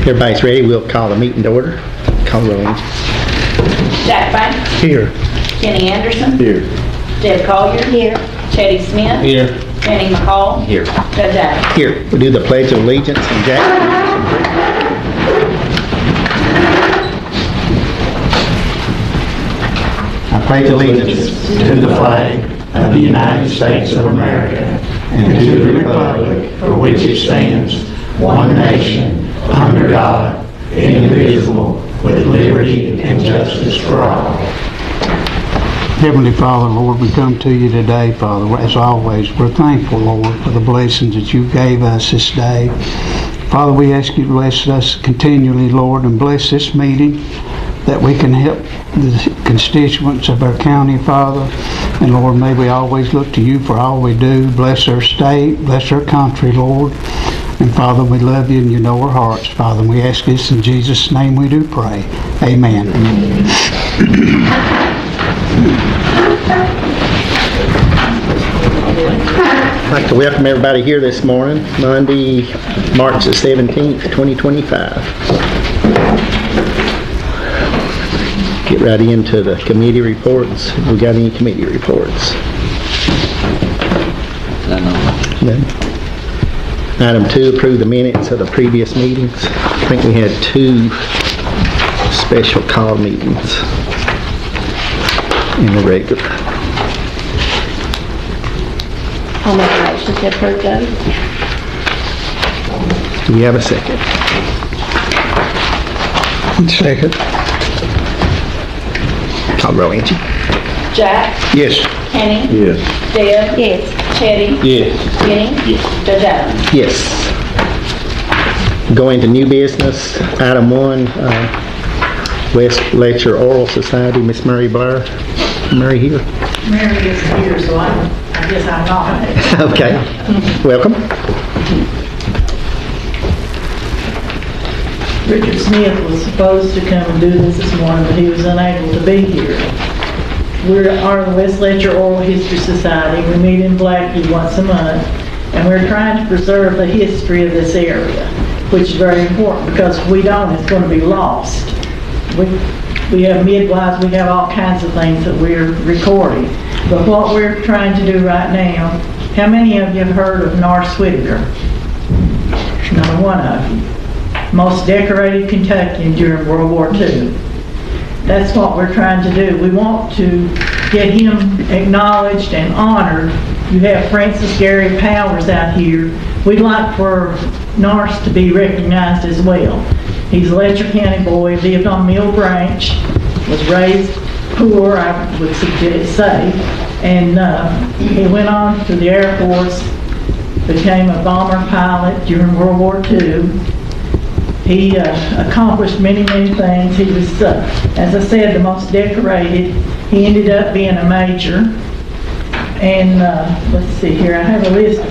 Everybody's ready. We'll call the meeting to order. Call the roll. Jack Banks. Here. Kenny Anderson. Here. Deb Collier. Here. Chetty Smith. Here. Jenny McCall. Here. Judge Adams. Here. We'll do the Pledge of Allegiance and Jack. I pledge allegiance to the flag of the United States of America and to the republic for which it stands, one nation, under God, indivisible, with liberty and justice for all. Heavenly Father, Lord, we come to you today, Father. As always, we're thankful, Lord, for the blessings that you gave us this day. Father, we ask you to bless us continually, Lord, and bless this meeting, that we can help the constituents of our county, Father. And Lord, may we always look to you for all we do. Bless our state, bless our country, Lord. And Father, we love you and you know our hearts, Father. And we ask this in Jesus' name we do pray. Amen. I'd like to welcome everybody here this morning, Monday, March the 17th, 2025. Get right into the committee reports. We got any committee reports? None. Item 2, approve the minutes of the previous meetings. I think we had 2 special call meetings in the regular. I'll make a motion to approve those. Do we have a second? Second. Call roll, Angie. Jack. Yes. Kenny. Yes. Deb. Yes. Chetty. Yes. Jenny. Yes. Judge Adams. Yes. Going to new business. Item 1, West Letcher Oral Society. Miss Mary Blair. Mary here. Mary is here, so I guess I'm not. Okay. Welcome. Richard Smith was supposed to come and do this morning, but he was unable to be here. We are the West Letcher Oral History Society. We meet in Blackie once a month, and we're trying to preserve the history of this area, which is very important, because if we don't, it's going to be lost. We have midwives, we have all kinds of things that we're recording. But what we're trying to do right now, how many of you have heard of Norris Whitaker? Not one of you. Most decorated Kentuckian during World War II. That's what we're trying to do. We want to get him acknowledged and honored. You have Francis Gary Powers out here. We'd like for Norris to be recognized as well. He's a Letcher County boy, lived on Mill Branch, was raised poor, I would say, and he went on to the Air Force, became a bomber pilot during World War II. He accomplished many, many things. He was, as I said, the most decorated. He ended up being a major. And let's see here, I have a list.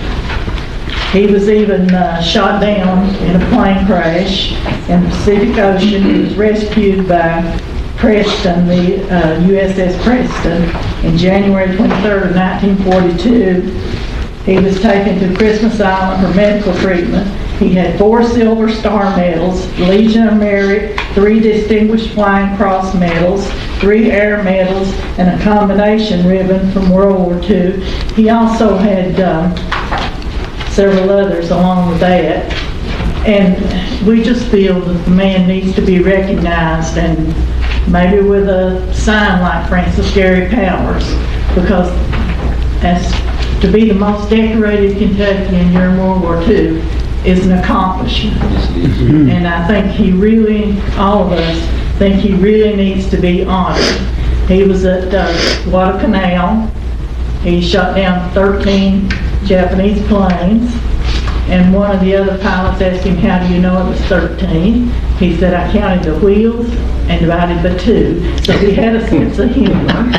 He was even shot down in a plane crash in the Pacific Ocean. He was rescued by Preston, the USS Preston, in January 23rd of 1942. He was taken to Christmas Island for medical treatment. He had 4 Silver Star medals, Legion of Merit, 3 Distinguished Flying Cross medals, 3 Air medals, and a combination ribbon from World War II. He also had several others along with that. And we just feel that the man needs to be recognized, and maybe with a sign like Francis Gary Powers, because as to be the most decorated Kentuckian during World War II is an accomplishment. And I think he really, all of us, think he really needs to be honored. He was at Guadalcanal. He shot down 13 Japanese planes, and one of the other pilots asked him, how do you know it was 13? He said, I counted the wheels and divided by 2. So he had a sense of humor.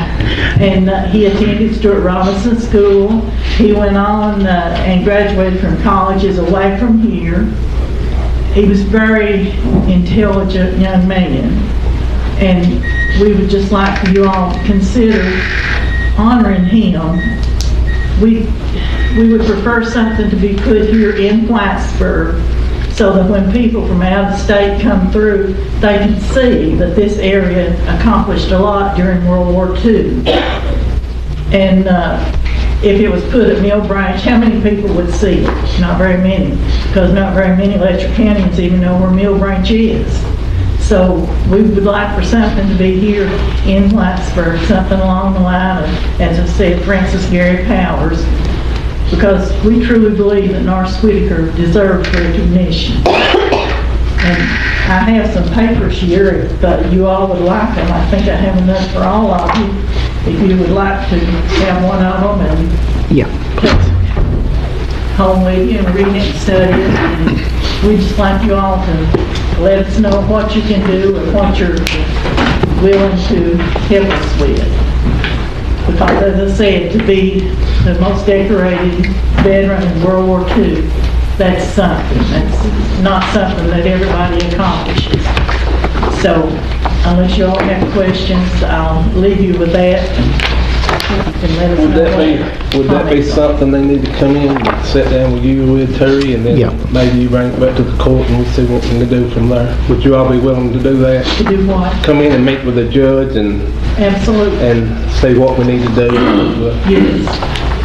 And he attended Stuart Robinson School. He went on and graduated from colleges away from here. He was a very intelligent young man. And we would just like for you all to consider honoring him. We would prefer something to be put here in Whitesburg so that when people from out of state come through, they can see that this area accomplished a lot during World War II. And if it was put at Mill Branch, how many people would see it? Not very many, because not very many Letcher Countyans even know where Mill Branch is. So we would like for something to be here in Plattsburgh, something along the line of, as I said, Francis Gary Powers, because we truly believe that Norris Whitaker deserves recognition. And I have some papers here if you all would like them. I think I have enough for all of you. If you would like to have one of them and Yeah. home with you and read it and study it. And we'd just like you all to let us know what you can do and what you're willing to help us with. Because as I said, to be the most decorated veteran in World War II, that's something. That's not something that everybody accomplishes. So unless you all have questions, I'll leave you with that. And let us Would know that be comments are. something they need to come in and sit down with you with Terry, and then Yeah. maybe you bring it back to the court and we'll see what we can do from there? Would you all be willing to do that? To do what? Come in and meet with the judge and Absolutely. see what we need to do? Yes.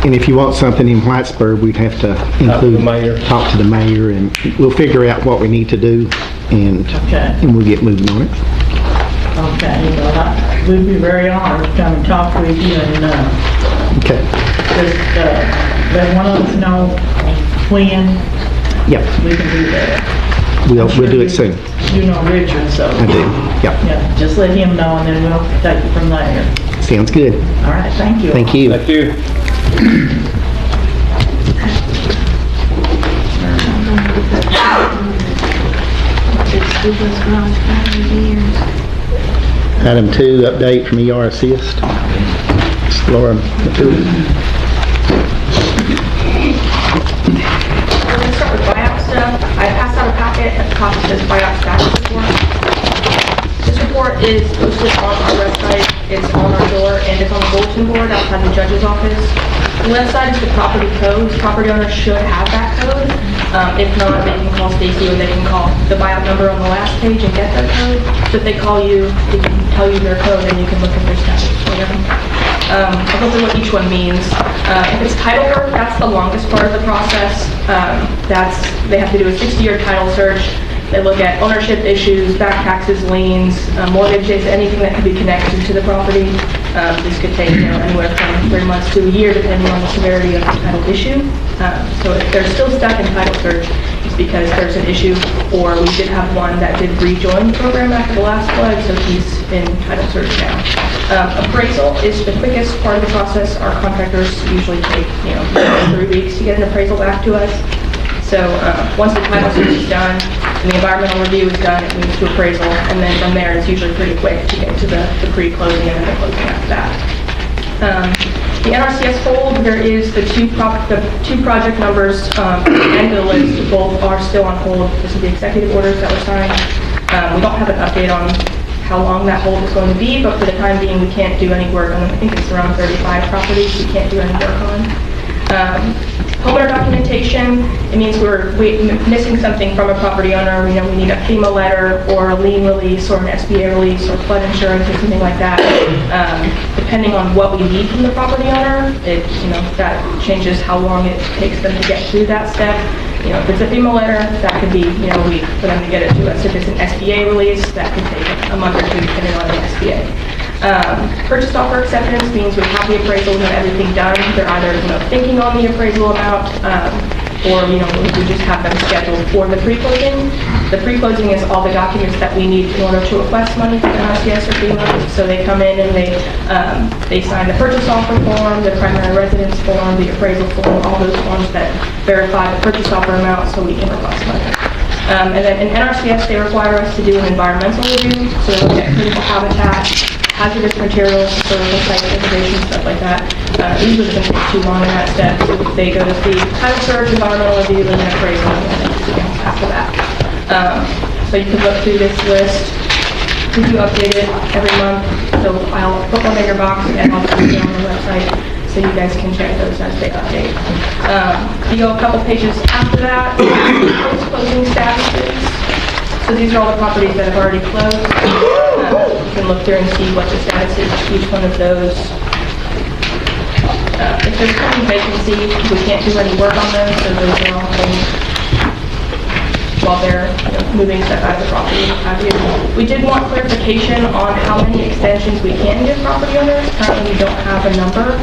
And if you want something in Plattsburgh, we'd have to include, the mayor. talk to the mayor, and we'll figure out what we need to do, and Okay. we'll get moving on it. Okay. Well, we'd be very honored to come and talk with you and Okay. just let one of us know when Yep. we can do that. We'll do it soon. You know Richard, so. I do. Yep. Yeah, just let him know and then we'll take it from there. Sounds good. All right, thank you. Thank you. Thank you. Item 2, update from ER Assist. Laura. We're going to start with buyout stuff. I passed out a packet at the top that says buyout status report. This report is posted on our website, it's on our door, and it's on the bulletin board outside the judge's office. The left side is the property code. Property owners should have that code. If not, they can call Stacy or they can call the buyout number on the last page and get that code. So if they call you, they can tell you their code and you can look at their status for them. I'll go through what each one means. If it's title work, that's the longest part of the process. They have to do a 60-year title search. They look at ownership issues, back taxes, liens, mortgages, anything that could be connected to the property. This could take anywhere from 3 months to a year, depending on the severity of the title issue. So if they're still stuck in title search, it's because there's an issue, or we did have one that did rejoin the program after the last flood, so he's in title search now. Appraisal is the quickest part of the process. Our contractors usually take 3 weeks to get an appraisal back to us. So once the title search is done and the environmental review is done, it moves to appraisal, and then from there it's usually pretty quick to get to the pre-closing and then the closing after that. The NRCS hold, there is the two project numbers and the list, both are still on hold. This is the executive orders that were signed. We don't have an update on how long that hold is going to be, but for the time being, we can't do any work on them. I think it's around 35 properties we can't do any work on. Homeowner documentation, it means we're missing something from a property owner. We need a FEMA letter or a lien release or an SBA release or flood insurance or something like that. Depending on what we need from the property owner, that changes how long it takes them to get through that step. If it's a FEMA letter, that could be a week for them to get it to us. If it's an SBA release, that could take a month or two depending on the SBA. Purchase offer acceptance means we have the appraisal, we have everything done. They're either thinking on the appraisal amount, or we just have them scheduled for the pre-closing. The pre-closing is all the documents that we need in order to request money from NRCS or FEMA. So they come in and they sign the purchase offer form, the primary residence form, the appraisal form, all those forms that verify the purchase offer amount so we can request money. And then in NRCS, they require us to do an environmental review. So they look at critical habitat, hazardous materials, historical site preservation, stuff like that. Usually it doesn't take too long in that step. So they go to the title search, environmental review, and then appraisal, and then anything else after that. So you can look through this list. We do update it every month, so I'll put one in your box and I'll put it on the website. so you guys can check those as they update. You go a couple pages after that, post-closing statuses. So these are all the properties that have already closed. You can look through and see what the status is of each one of those. If there's any vacancy, we can't do any work on those, so those are all things while they're moving stuff out of the property. We did want clarification on how many extensions we can give property owners. Currently, we don't have a number.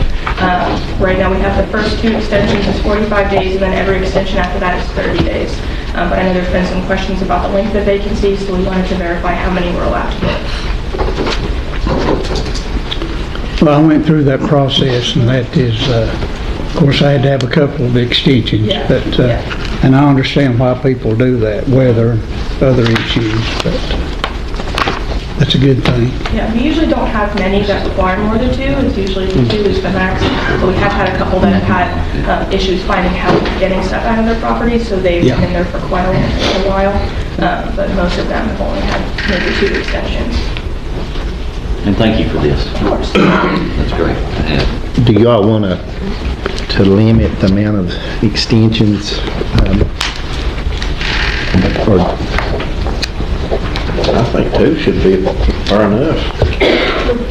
Right now, we have the first 2 extensions is 45 days, and then every extension after that is 30 days. But I know there's been some questions about the length of vacancies, so we wanted to verify how many we're allowed to give. Well, I went through that process, and that is, of course, I had to have a couple of extensions, Yeah, but, yeah. and I understand why people do that, weather, other issues, but that's a good thing. Yeah, we usually don't have many that require more than 2. It's usually 2 is the max. But we have had a couple that have had issues finding help getting stuff out of their property, so they've been in there for quite a while. But most of them have only had maybe 2 extensions. And thank you for this. Of course. That's great to have. Do y'all want to limit the amount of extensions? Or I think 2 should be far enough.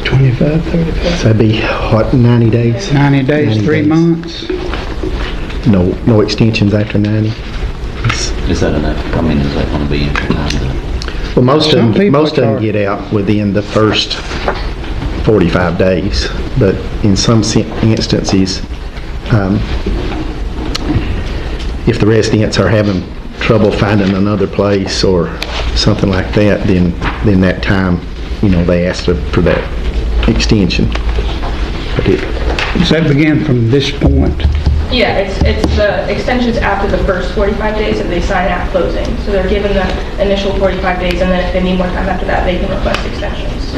25, 35. so that'd be, what, 90 days? 90 days, 90 3 days. months? No extensions after 90? Is that enough? I mean, is that going to be Well, most Some of them people charge. get out within the first 45 days, but in some instances, if the residents are having trouble finding another place or something like that, then that time, they ask for that extension. But Does that begin from this point? Yeah, it's the extensions after the first 45 days that they sign at closing. So they're given the initial 45 days, and then if they need more time after that, they can request extensions.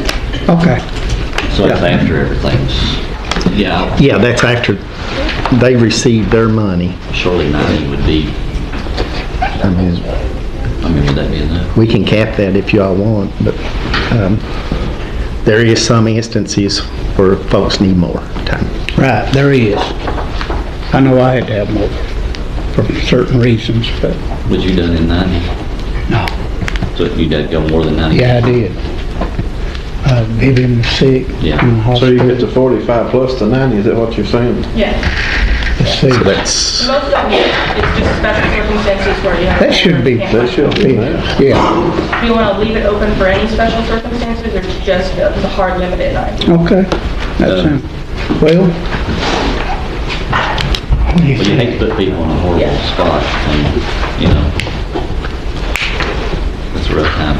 Okay. So it's after everything's, yeah, that's after they receive their money. surely 90 would be, I mean, would that be enough? we can cap that if y'all want, but there is some instances where folks need more time. Right, there is. I know I had to have more for certain reasons, but Was you done in 90? no. So you did go more than 90? Yeah, I did. Vivian was sick Yeah. in the So you hospital. get to 45 plus the 90, is that what you're saying? Yeah. Let's see. So that's, Most of them, it's just special circumstances where you have. That should be- That should be enough. Yeah, Do you want to leave it open for any special circumstances, or just the hard limit at 90? okay. That sounds, well. Well, you hate to put people in a horrible Yeah. spot, and, it's a rough time.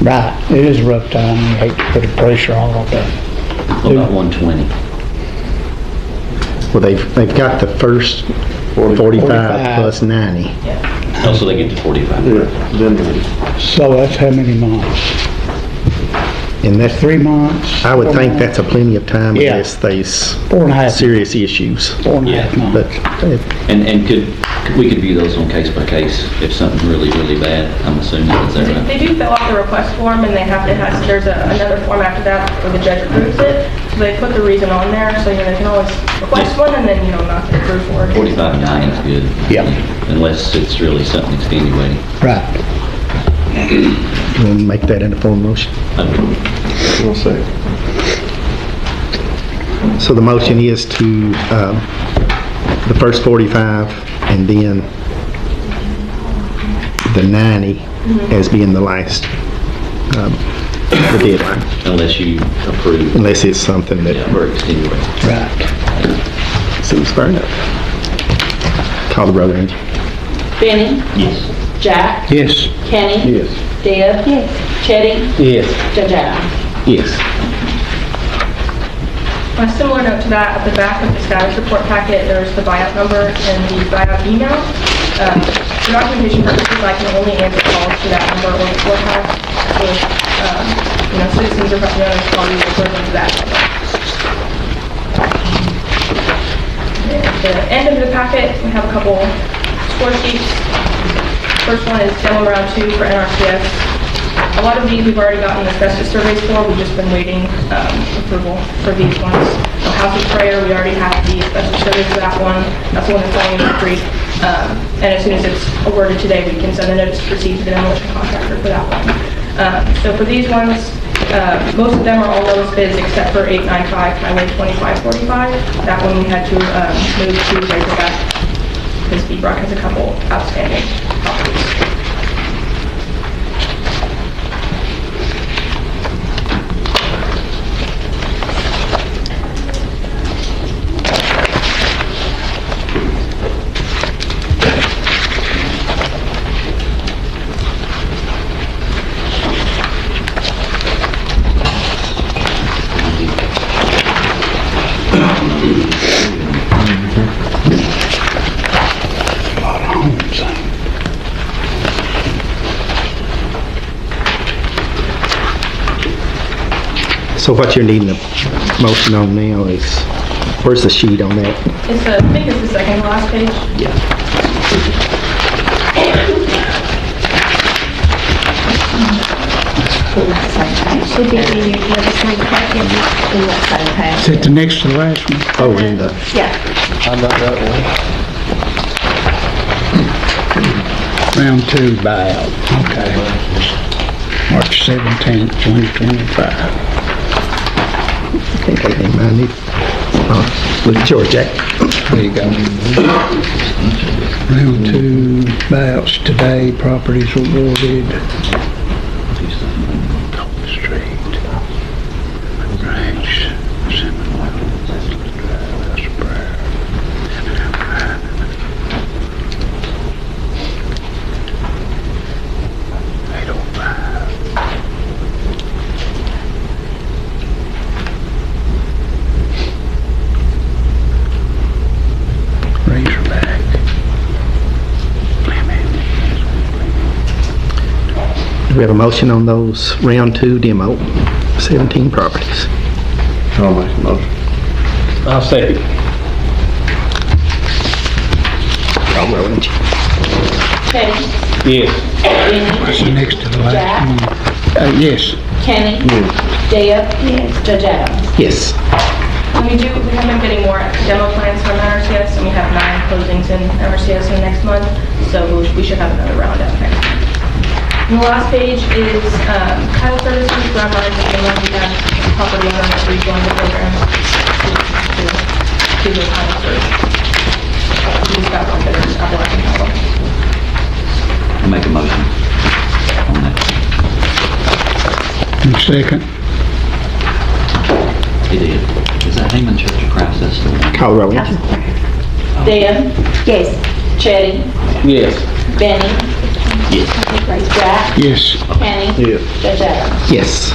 Right, it is a rough time. You hate to put the pressure on them. What about 120? well, they've got the first 45 plus 90. Oh, so they get to 45. Yeah, then So that's how many months? And that's, 3 months? I would 4 think months? that's a plenty of time Yeah. unless there's 4.5. serious issues. 4.5 Yeah. But months. And we could view those on case by case if something's really, really bad, I'm assuming, is that right? They do fill out the request form, and they have to have, there's another form after that where the judge approves it. So they put the reason on there, so they can always request one and then, not get approved for it. 45 and 90 is good. Yeah. Unless it's really something extenuating. Right. you want to make that in a form motion? we'll see. So the motion is to, the first 45 and then the 90 as being the last, the deadline, Unless you approve, unless it's something that or extenuating. Right. seems fair enough. Call the roll, Angie. Benny, Yes. Jack, Yes. Kenny, Yes. Deb, Chetty, Yes. Judge Adam. Yes. On a similar note to that, at the back of the status report packet, there's the buyout number and the buyout email. For documentation purposes, I can only answer calls to that number or the courthouse. So if, citizens or property owners call you, refer them to that number. And at the end of the packet, we have a couple score sheets. First one is demo round 2 for NRCS. A lot of these we've already gotten asbestos surveys for, we've just been waiting approval for these ones. The house sprayer, we already have the asbestos survey for that one. That's the one that's falling in the creek. And as soon as it's awarded today, we can send a notice to proceed to the demolition contractor for that one. So for these ones, most of them are all lowest bids except for 895 Highway 2545. That one we had to move to Razorback because B-Brock has a couple outstanding properties. So what you're needing a motion on now is, where's the sheet on that? It's I think it's the second to last page. Yeah. Should be in your other side packet, in that side packet. Is it the next to the last one? Oh, in the, Yeah. I know that one. Round 2 buyout. Okay. March 17th, 2025. okay, I need, look at yours, Jack. There you go. Round 2 buyouts today, properties awarded. Cold Street. Ranch. Do we have a motion on those round 2 demo, 17 properties? I'll make a motion. I'll second. Call roll, ain't you? Teddy, Yes. What's the Benny, next to the last Jack. one? Yes. Kenny, Deb, Judge Adams. Yes. And we have been getting more demo plans from MRCS, and we have 9 closings in MRCS in the next month, so we should have another round out next month. And the last page is title services, ground monitoring, and then we have property owner that rejoined the program to the title search. We just got one bidder, Appalachian Title. I'll make a motion on that. And second. It is. Is that Haman Church of Christ? That's the one. Call roll, ain't you? Deb, Yes. Chetty, Yes. Benny, Yes. Jack, Yes. Kenny, Yes. Judge Adams. Yes.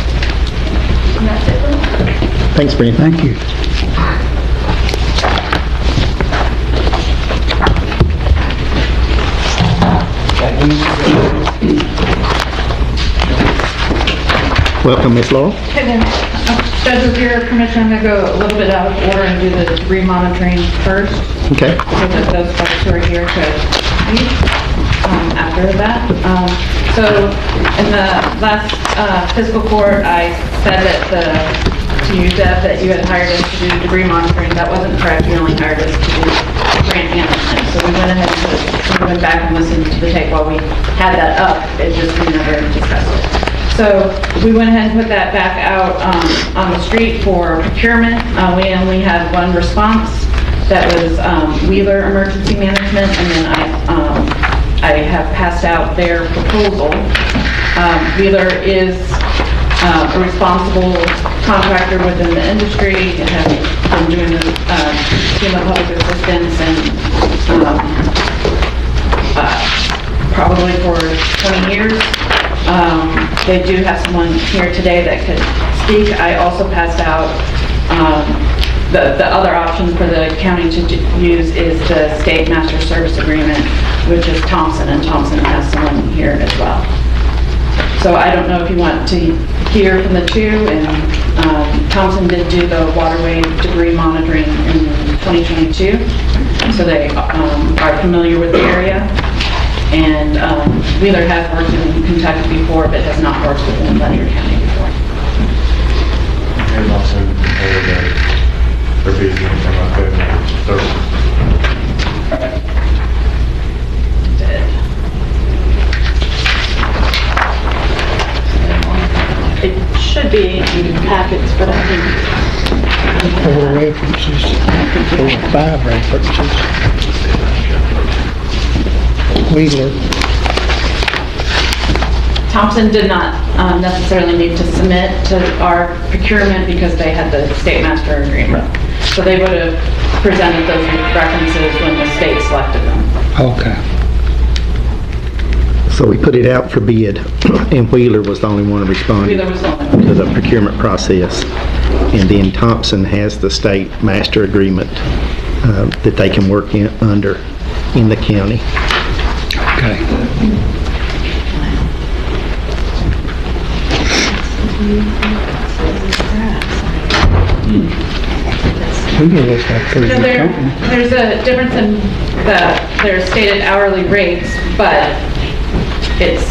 And that's it for me. Thanks, Brent. Thank you. Welcome, Miss Laurel. Okay then, Judge, with your permission, I'm going to go a little bit out of order and do the debris monitoring first, Okay. so that those folks who are here could speak after that. So in the last fiscal court, I said that to you, Deb, that you had hired us to do debris monitoring. That wasn't correct. You only hired us to do grant management. So we went ahead and went back and listened to the tape while we had that up. It just, we never discussed it. So we went ahead and put that back out on the street for procurement. We only had one response. That was Wheeler Emergency Management, and then I have passed out their proposal. Wheeler is a responsible contractor within the industry and has been doing the FEMA public assistance and probably for 20 years. They do have someone here today that could speak. I also passed out the other option for the county to use is the state master service agreement, which is Thompson, and Thompson has someone here as well. So I don't know if you want to hear from the two, and Thompson did do the waterway debris monitoring in 2022, so they are familiar with the area. And Wheeler has worked in Kentucky before, but has not worked within Letcher County before. And also compare their fees and anything like that. Did. It should be in packets, but I think 4 references, 4 or 5 references. Wheeler. Thompson did not necessarily need to submit to our procurement because they had the state master agreement. So they would have presented those references when the state selected them. Okay. So we put it out for bid, and Wheeler was the only one responding Wheeler was the only one. to the procurement process. And then Thompson has the state master agreement that they can work under in the county. Okay. Wheeler looks like a pretty So good company. there's a difference in their stated hourly rates, but it's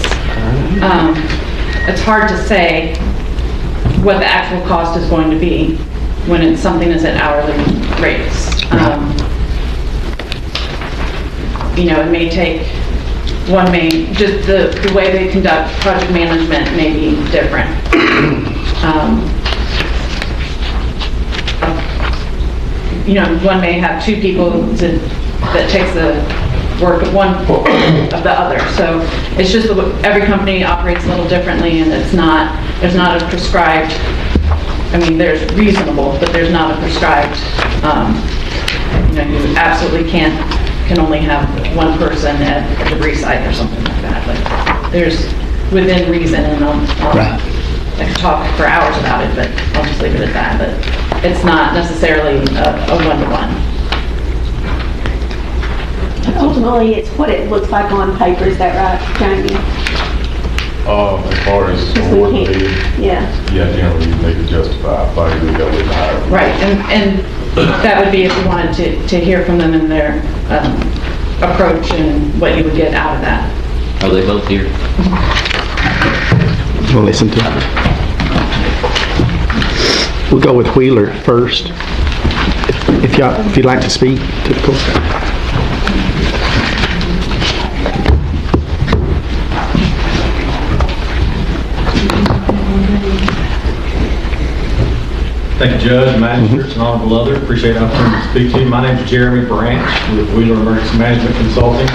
hard to say what the actual cost is going to be when it's something that's at hourly rates. You know, it may take, just the way they conduct project management may be different. You know, one may have 2 people that takes the work of one of the other. So it's just every company operates a little differently, and there's not a prescribed, I mean, there's reasonable, but there's not a prescribed, you know, you absolutely can only have one person at a debris site or something like that. But there's within reason, and I could talk for hours about it, but I'll just leave it at that. But it's not necessarily a one-to-one. Ultimately, it's what it looks like on paper, is that right, Jamie? As far as Because we award the can't- bid, Yeah. generally you need to justify a failure to go with the higher. Right, and that would be if you wanted to hear from them in their approach and what you would get out of that. Are they both here? We'll listen to it. We'll go with Wheeler first. If you'd like to speak to the court. Thank you, Judge, Magistrates, and honorable others. Appreciate the opportunity to speak to you. My name is Jeremy Branch with Wheeler Emergency Management Consulting.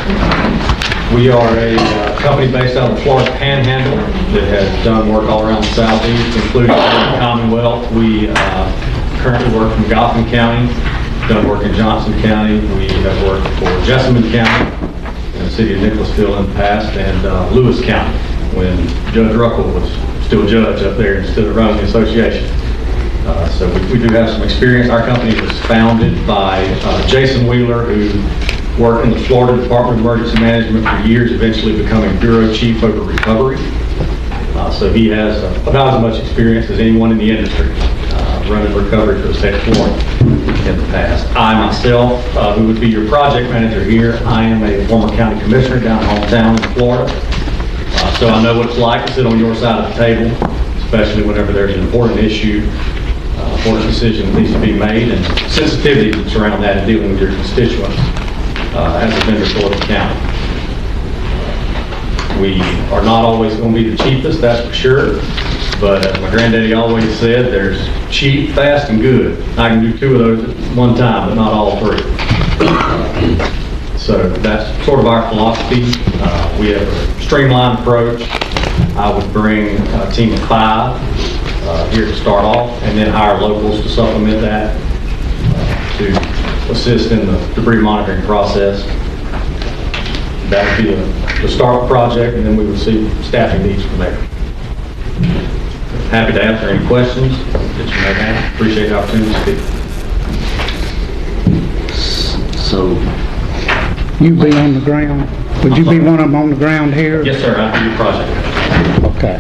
We are a company based out of the Florida Panhandle that has done work all around the southeast, including the Commonwealth. We currently work from Gotham County, done work in Johnson County. We have worked for Jessamine County, in the city of Nicholasville in the past, and Lewis County, when Judge Ruckle was still judge up there instead of running the association. So we do have some experience. Our company was founded by Jason Wheeler, who worked in the Florida Department of Emergency Management for years, eventually becoming Bureau Chief over recovery. So he has about as much experience as anyone in the industry running recovery for the state of Florida in the past. I myself, who would be your project manager here, I am a former county commissioner down hometown in Florida. So I know what it's like to sit on your side of the table, especially whenever there's an important issue, important decision that needs to be made, and sensitivity that's around that and dealing with your constituents as a vendor for the county. We are not always going to be the cheapest, that's for sure, but as my granddaddy always said, there's cheap, fast, and good. I can do 2 of those at one time, but not all 3. So that's sort of our philosophy. We have a streamlined approach. I would bring a team of 5 here to start off, and then hire locals to supplement that, to assist in the debris monitoring process. That would be the start of the project, and then we would see staffing needs from there. Happy to answer any questions that you may have. Appreciate the opportunity to speak. So, You be on the ground? Would you be one of them on the ground here? Yes, sir, I'll do your project. Okay.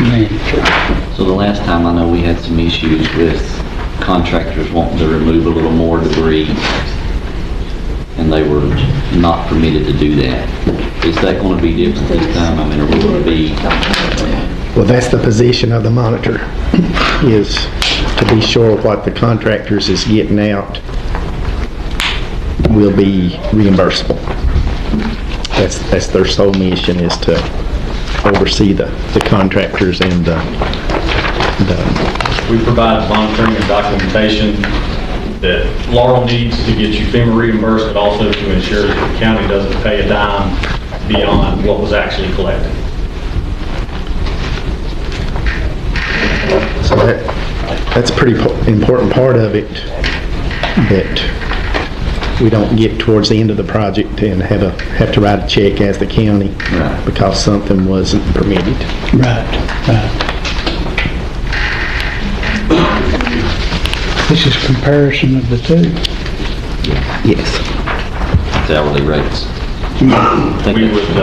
Manager. so the last time I know we had some issues with contractors wanting to remove a little more debris. and they were not permitted to do that. Is that going to be different this time? I mean, are we going to be... Well, that's the position of the monitor, is to be sure what the contractors is getting out will be reimbursable. That's their sole mission, is to oversee the contractors and the We provide monitoring and documentation that Laurel needs to get you FEMA reimbursed, but also to ensure that the county doesn't pay a dime beyond what was actually collected. So that's a pretty important part of it, that we don't get towards the end of the project and have to write a check as the county because something wasn't permitted. Right. This is comparison of the two. Yes. It's hourly rates. We would,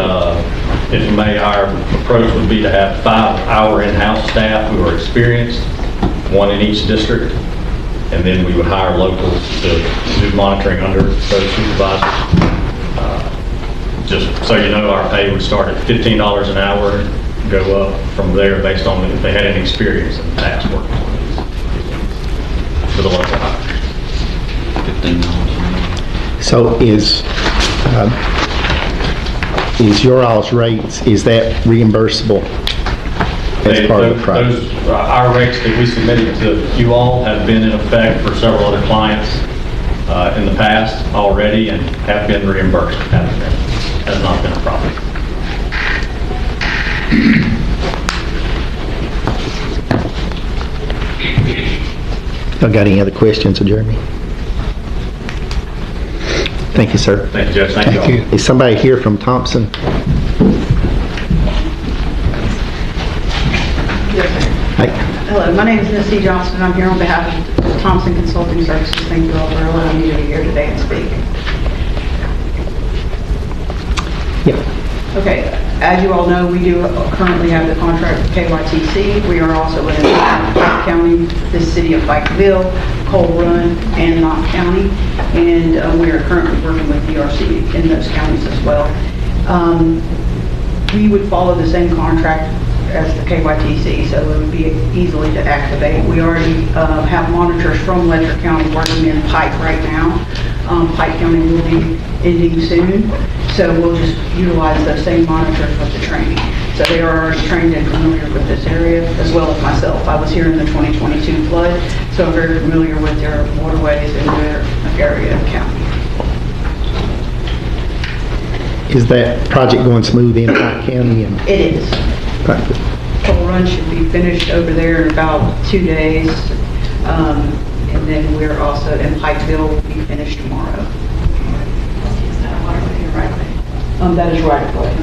if you may, our approach would be to have 5 of our in-house staff who are experienced, 1 in each district, and then we would hire locals to do monitoring under those supervisors. Just so you know, our pay would start at $15 an hour and go up from there based on if they had any experience in the past working for the local hires. $15 an hour. So is your all's rates, is that reimbursable as part of the project? Our rates that we submitted to you all have been in effect for several other clients in the past already and have been reimbursed. Has not been a problem. Y'all got any other questions of Jeremy? Thank you, sir. Thank you, Judge. Thank you all. Is somebody here from Thompson? Hi. Hello, my name is Misty Johnston. I'm here on behalf of Thompson Consulting Services. Thank you all for allowing me to be here today and speak. Yeah. Okay, as you all know, we do currently have the contract with KYTC. We are also in Pike County, the city of Pikeville, Coal Run, and Knott County, and we are currently working with DRC in those counties as well. We would follow the same contract as the KYTC, so it would be easily to activate. We already have monitors from Letcher County working in Pike right now. Pike County will be ending soon, so we'll just utilize those same monitors with the training. So they are already trained and familiar with this area, as well as myself. I was here in the 2022 flood, so I'm very familiar with their waterways and their area of county. Is that project going smooth in Pike County? It is. Coal Run should be finished over there in about 2 days. And then we're also in Pikeville, will be finished tomorrow. That is right away.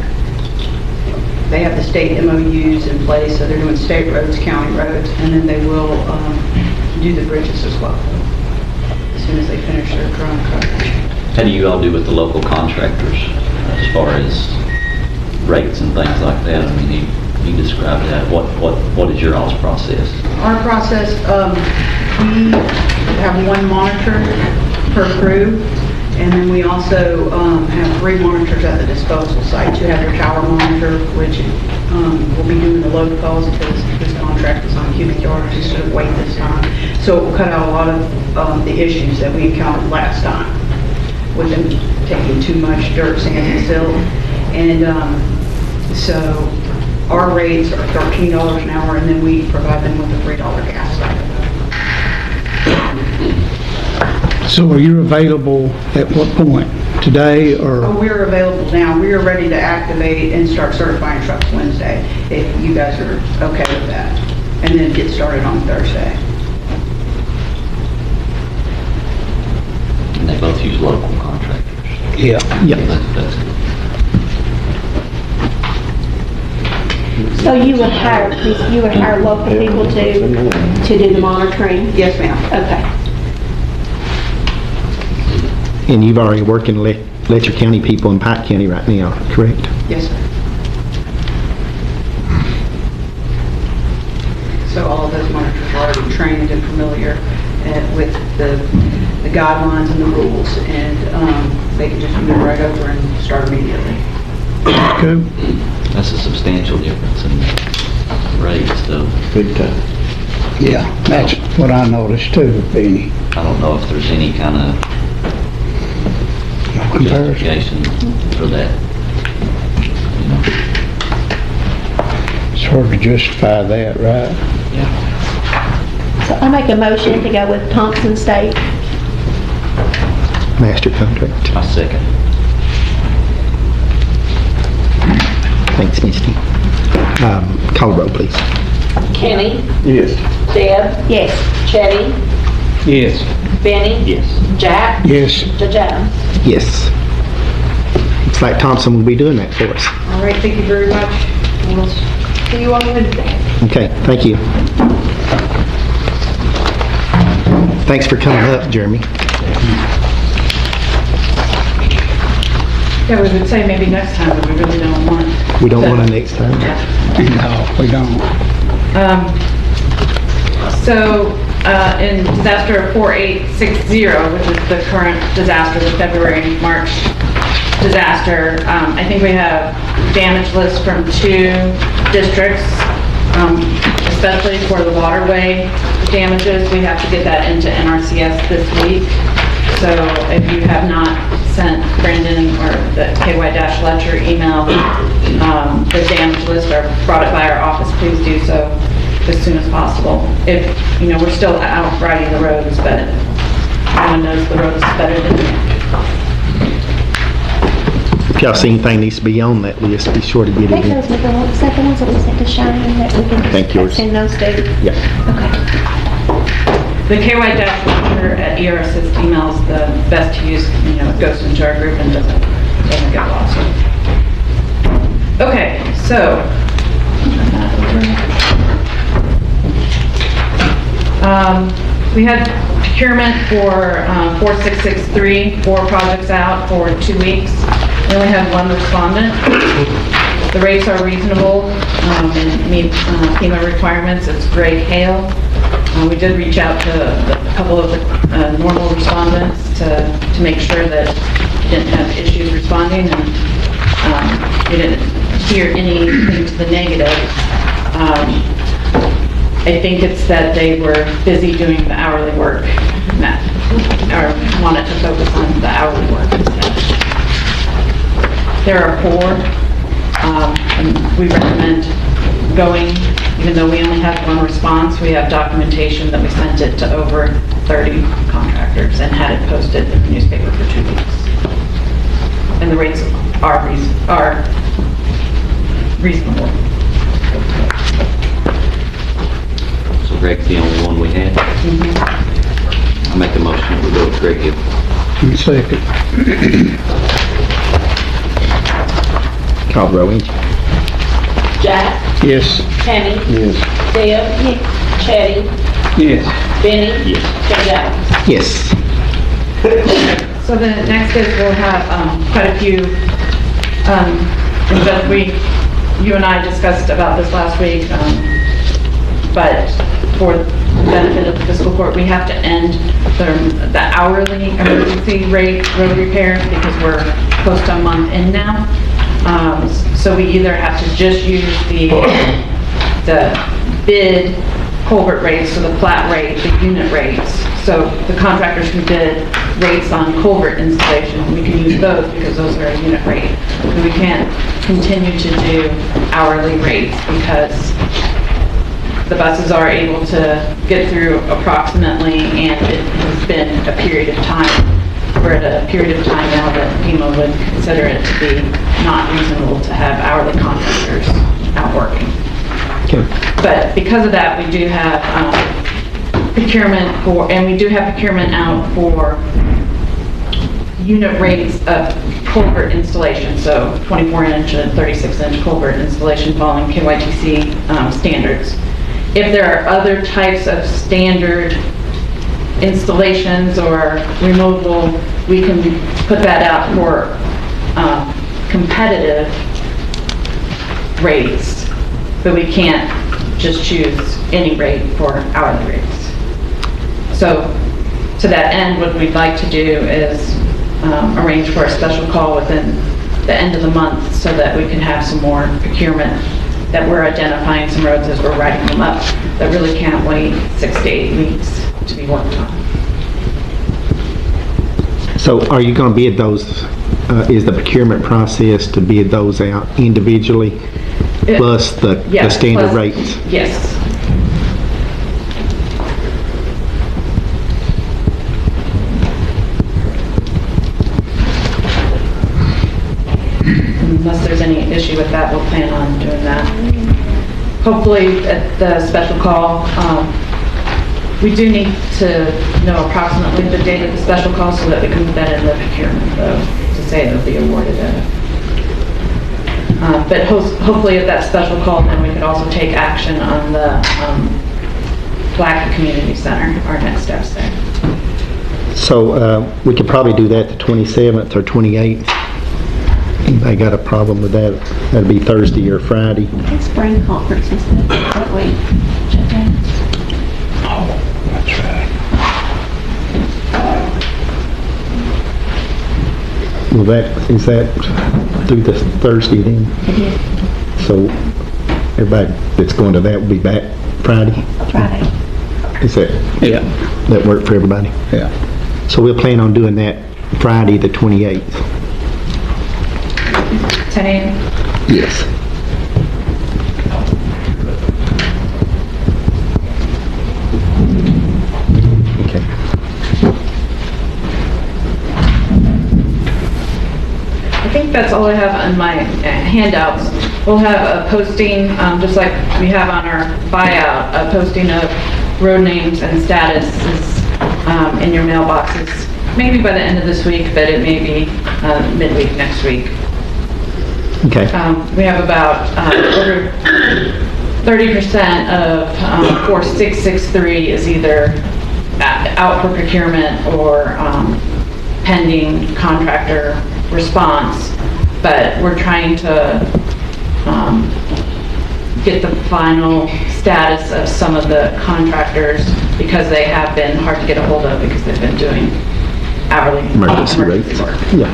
They have the state MOUs in place, so they're doing state roads, county roads, and then they will do the bridges as well, as soon as they finish their drone coverage. How do you all do with the local contractors as far as rates and things like that? I mean, you describe that. What is your all's process? Our process, we have 1 monitor per crew, and then we also have 3 monitors at the disposal site. You have your tower monitor, which will be doing the load calls because this contract is on cubic yards instead of weight this time. So it will cut out a lot of the issues that we encountered last time with them taking too much dirt, sand, and silt. And so our rates are $13 an hour, and then we provide them with a $3 gas stipend. So are you available at what point? Today or? Oh, we're available now. We are ready to activate and start certifying trucks Wednesday, if you guys are okay with that. And then get started on Thursday. And they both use local contractors. Yeah. That's good. So you would hire local people to do the monitoring? Yes, ma'am. Okay. And you've already working Letcher County people in Pike County right now, correct? Yes, sir. So all of those monitors are already trained and familiar with the guidelines and the rules, and they can just move right over and start immediately. Good. That's a substantial difference in rates, though. Big time. Yeah, that's what I noticed too, Benny. I don't know if there's any kind of Comparison. justification for that. You know, It's hard to justify that, right? So I make a motion to go with Thompson State. Master contract. I second. Thanks, Misty. Call the roll, please. Kenny, Yes. Deb, Yes. Chetty, Yes. Benny, Yes. Jack, Yes. Judge Adams. Yes. Looks like Thompson will be doing that for us. All right, thank you very much. We'll see you on Wednesday. Okay, thank you. Thanks for coming up, Jeremy. Yeah, we would say maybe next time, but we really don't want. We don't want to next time. No, we don't. In disaster 4860, which is the current disaster, the February, March disaster, I think we have damage lists from 2 districts, especially for the waterway damages. We have to get that into NRCS this week. So if you have not sent Brandon or the KY-Letcher email, the damage list or brought it by our office, please do so as soon as possible. If, we're still out riding the roads, but no one knows the roads better than me. If y'all see anything needs to be on that list, be sure to get I it think in. those were the ones that we sent to Shine that we can Thank yours. send those to. Yeah. Okay. The KY-Letcher at ERSys email is the best to use. It goes into our group and doesn't get lost. Okay, so we had procurement for 4663, 4 projects out for 2 weeks. We only had 1 respondent. The rates are reasonable and meet FEMA requirements. It's Greg Hale. We did reach out to a couple of the normal respondents to make sure that we didn't have issues responding, and we didn't hear anything to the negative. I think it's that they were busy doing the hourly work, or wanted to focus on the hourly work instead. There are 4, and we recommend going, even though we only had 1 response. We have documentation that we sent it to over 30 contractors and had it posted in the newspaper for 2 weeks. And the rates are reasonable. So Greg's the only one we had. I make the motion that we go with Greg Hill. Second. Call the roll, ain't you? Jack, Yes. Kenny, Yes. Deb, Chetty, Yes. Benny, Judge Adams. Yes. So the next is we'll have quite a few, things that you and I discussed about this last week, but for the benefit of the fiscal court, we have to end the hourly emergency rate road repairs because we're close to a month in now. So we either have to just use the bid culvert rates, so the flat rate, the unit rates. So the contractors can bid rates on culvert installation. We can use those because those are a unit rate. But we can't continue to do hourly rates because the buses are able to get through approximately, and it has been a period of time. We're at a period of time now that FEMA would consider it to be not reasonable to have hourly contractors out working. Okay. But because of that, we do have procurement out for unit rates of culvert installation, so 24-inch and 36-inch culvert installation following KYTC standards. If there are other types of standard installations or removal, we can put that out for competitive rates, but we can't just choose any rate for hourly rates. So to that end, what we'd like to do is arrange for a special call within the end of the month so that we can have some more procurement, that we're identifying some roads as we're writing them up that really can't wait 6 to 8 weeks to be worked on. So are you going to bid those, is the procurement process to bid those out individually plus the Yes, standard plus- rates? Yes. Unless there's any issue with that, we'll plan on doing that. Hopefully, at the special call, we do need to know approximately the date of the special call so that we can put that in the procurement, though, to say it'll be awarded at it. But hopefully at that special call, then we could also take action on the Black Community Center, our next steps there. So we could probably do that the 27th or 28th. Anybody got a problem with that? That'd be Thursday or Friday. It's spring conference and stuff that week. Check that. Oh, that's right. Well, is that through this Thursday then? It is So everybody that's going to that will be back Friday? Friday. Is that? Yeah. That work for everybody? Yeah. So we'll plan on doing that Friday the 28th. 10 a.m.? Yes. Okay. I think that's all I have on my handouts. We'll have a posting, just like we have on our buyout, a posting of road names and statuses in your mailboxes, maybe by the end of this week, but it may be midweek next week. Okay. We have about over 30% of 4663 is either out for procurement or pending contractor response, but we're trying to get the final status of some of the contractors because they have been hard to get a hold of because they've been doing hourly Emergency rates. work. Yeah.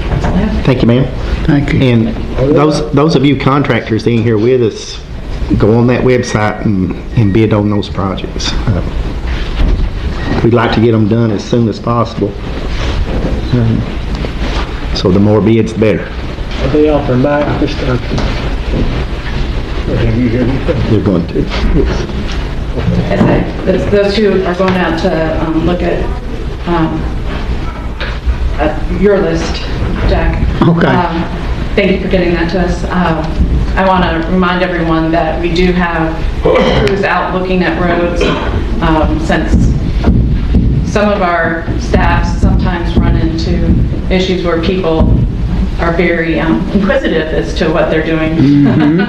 That's all I have. Thank you, ma'am. Thank you. And those of you contractors in here with us, go on that website and bid on those projects. We'd like to get them done as soon as possible. So the more bids, the better. Are they offering back this time? Or have you heard anything? They're going to. Yes. Those two are going out to look at your list, Jack. Okay. Thank you for getting that to us. I want to remind everyone that we do have crews out looking at roads since some of our staffs sometimes run into issues where people are very inquisitive as to what they're doing. And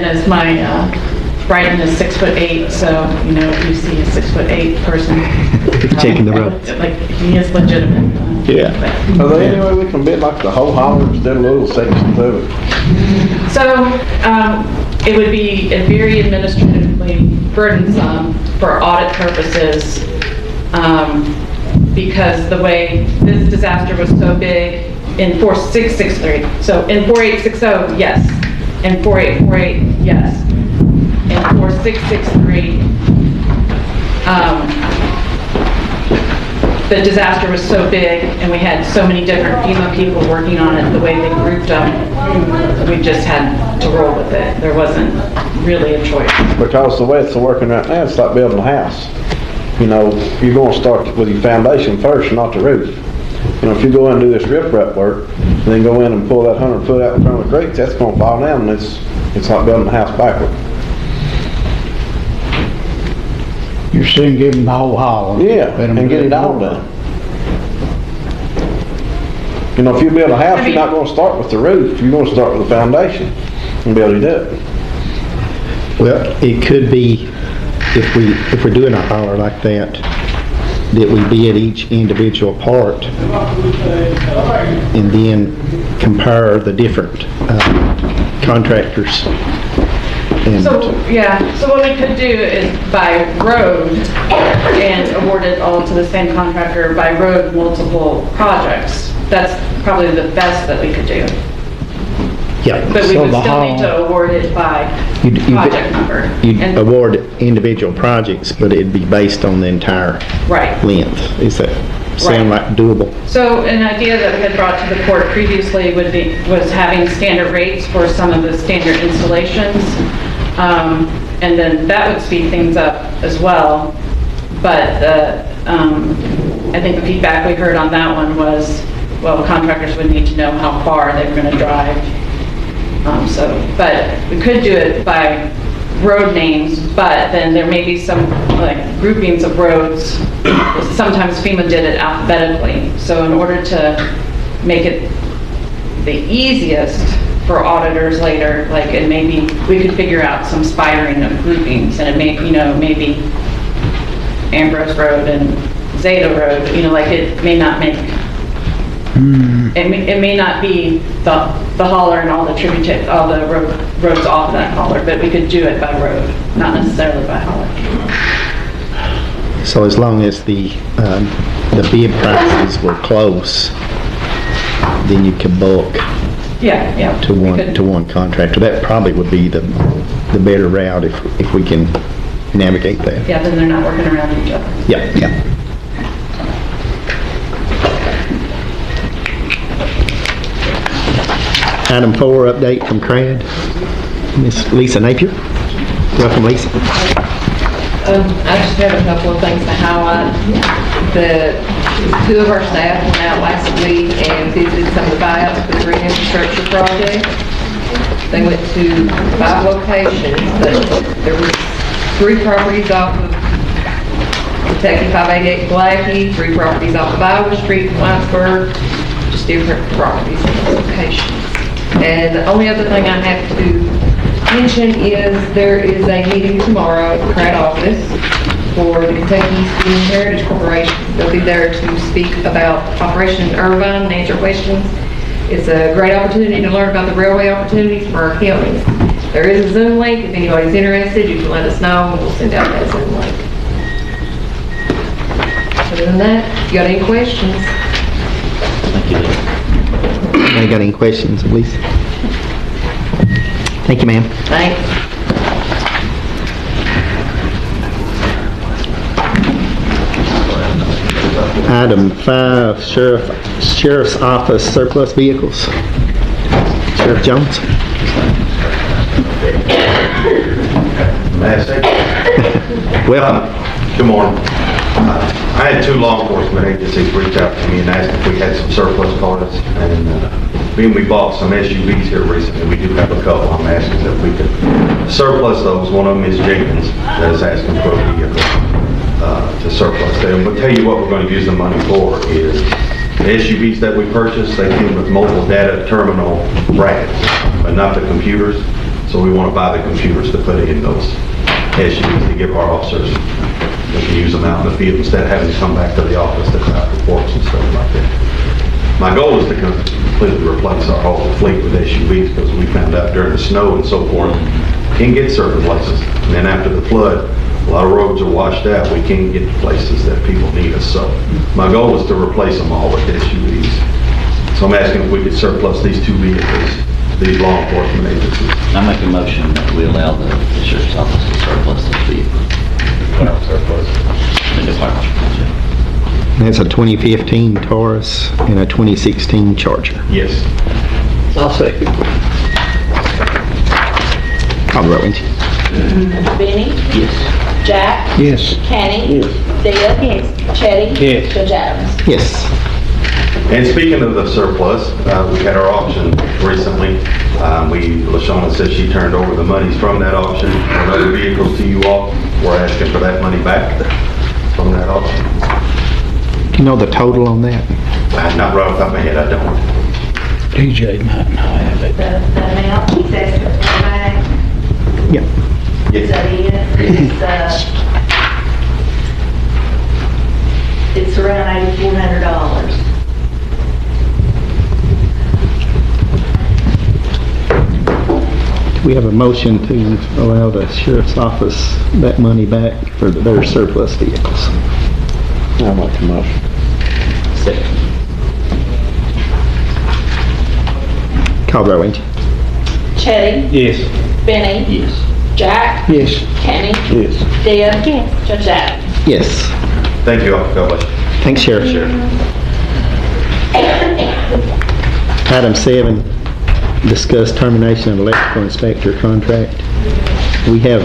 as my Brighton is 6'8", so you know if you see a 6'8" person Taking the road. like he is legitimate. Yeah. Are there any way we can bid like the whole holler instead of little sections of it? So it would be very administratively burdensome for audit purposes because the way this disaster was so big in 4663. So in 4860, yes. In 4848, yes. In 4663, the disaster was so big and we had so many different FEMA people working on it, the way they grouped them, we just had to roll with it. There wasn't really a choice. Because the way it's working right now, it's like building a house. You know, you're going to start with your foundation first, not the roof. You know, if you go in and do this riprap work, and then go in and pull that 100 foot out in front of the grates, that's going to fall down, and it's like building a house backward. You're soon giving the whole holler. Yeah, Let 'em and get do it all done. You know, if you build a house, you're not going to start with the roof. You're going to start with the foundation and be able to do it. Well, it could be, if we're doing a holler like that we bid each individual part and then compare the different contractors And So, yeah, so what we could do is by road and award it all to the same contractor, by road, multiple projects. That's probably the best that we could do. yeah. But we So would the still need whole- to award it by You'd- project number. You'd And- award individual projects, but it'd be based on the entire Right. length. Is that sound like doable? So an idea that we had brought to the court previously was having standard rates for some of the standard installations. And then that would speed things up as well. But I think the feedback we heard on that one was, well, contractors would need to know how far they were going to drive. But we could do it by road names, but then there may be some like groupings of roads. Sometimes FEMA did it alphabetically. So in order to make it the easiest for auditors later, like, and maybe we could figure out some spidering of groupings, and it may, maybe Ambrose Road and Zeta Road, like it may not make, it may not be the hauler and all the all the roads off of that hauler, but we could do it by road, not necessarily by hauler. So as long as the bid prices were close, then you could bulk Yeah. to we could- one contractor. That probably would be the better route if we can navigate that. Yeah, then they're not working around each other. Yeah, yeah. Item 4, update from CRAD. Miss Lisa Napier. Welcome, Lisa. I just have a couple of things to highlight. The two of our staff went out last week and visited some of the buyouts for the green infrastructure project. They went to 5 locations, but there were 3 properties off of Kentucky 588 Blackie, 3 properties off of Iowa Street in Whitesburg, just different properties in those locations. And the only other thing I have to mention is there is a meeting tomorrow at the CRAD office for the Kentucky Student Heritage Corporation. They'll be there to speak about Operation Irvine and answer questions. It's a great opportunity to learn about the railway opportunities for our counties. There is a Zoom link. If anybody's interested, you can let us know and we'll send out that Zoom link. Other than that, if you got any questions? Thank you. Anybody got any questions, Lisa? Thank you, ma'am. Thanks. Item 5, Sheriff's Office surplus vehicles. Sheriff Jones. May I say? Welcome. Good morning. I had 2 law enforcement agencies reach out to me and asked if we had some surplus cars. And being we bought some SUVs here recently, we do have a couple. I'm asking if we could surplus those. One of them is Jenkins that is asking for a vehicle to surplus them. But tell you what we're going to use the money for is the SUVs that we purchased. They came with mobile data terminal brackets, but not the computers. So we want to buy the computers to put in those SUVs to give our officers. We can use them out in the field instead of having to come back to the office to craft reports and stuff like that. My goal is to completely replace our whole fleet with SUVs because we found out during the snow and so forth, can't get certain places. And then after the flood, a lot of roads are washed out. We can't get to places that people need us. So my goal is to replace them all with SUVs. So I'm asking if we could surplus these 2 vehicles, these law enforcement agencies. I make a motion that we allow the sheriff's office to surplus this vehicle. Surplus. The department. That's a 2015 Taurus and a 2016 Charger. Yes. I'll second. Call the roll, ain't you? Benny? Yes. Jack? Yes. Kenny? Deb? Yes. Chetty? Yes. Judge Adams? Yes. And speaking of the surplus, we had our auction recently. LaShawna said she turned over the monies from that auction for other vehicles to you all. We're asking for that money back from that auction. You know the total on that? Not right off the top of my head, I don't. DJ might not have it. The amount he's asking for back, Yeah. is that it? It's around $8,400. We have a motion to allow the sheriff's office that money back for their surplus vehicles. I'll make the motion. Second. Call the roll, ain't you? Chitty, Yes. Benny, Yes. Jack, Yes. Kenny, Yes. Deb, Judge Adams. Yes. Thank you all. God bless you. Thanks, Sheriff. Item 7, discuss termination of electrical inspector contract. We have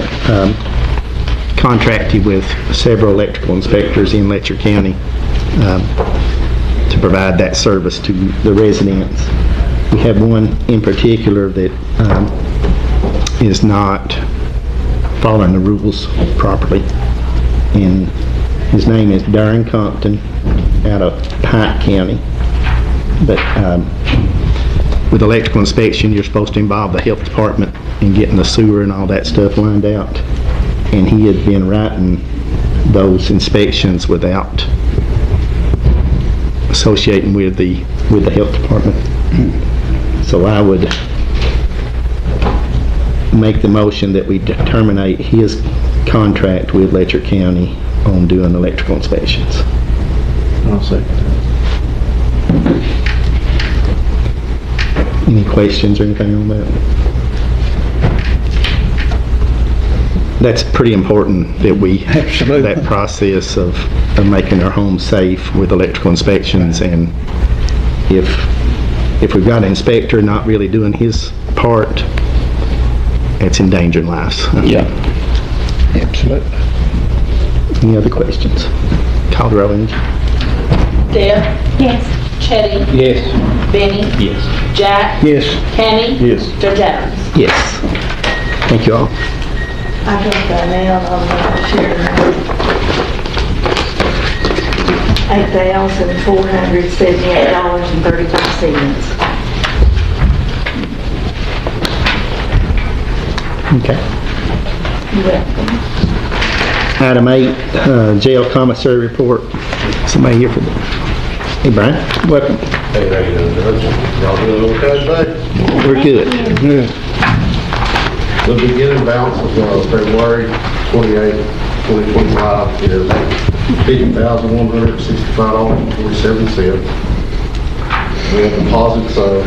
contracted with several electrical inspectors in Letcher County to provide that service to the residents. We have one in particular that is not following the rules properly, and his name is Darren Compton out of Pike County. But with electrical inspection, you're supposed to involve the health department in getting the sewer and all that stuff lined out. And he had been writing those inspections without associating with the health department. So I would make the motion that we terminate his contract with Letcher County on doing electrical inspections. I'll second that. Any questions or anything on that? That's pretty important that we, Absolutely. that process of making our homes safe with electrical inspections, and if we've got an inspector not really doing his part, it's endangering lives. Yeah. Absolutely. Any other questions? Call the roll, Angie. Deb, Yes. Chitty, Yes. Benny, Yes. Jack, Yes. Kenny, Yes. Judge Adams. Yes. Thank you all. I got that now, I'm not sure. $8,478.35. Okay. You're welcome. Item 8, jail commissary report. Somebody here for that? Hey, Brian, welcome. Hey, how you doing, Judge? Y'all doing okay today? We're good. Good. The beginning balance of February 28, 2025 is $50,165.47. We have deposits of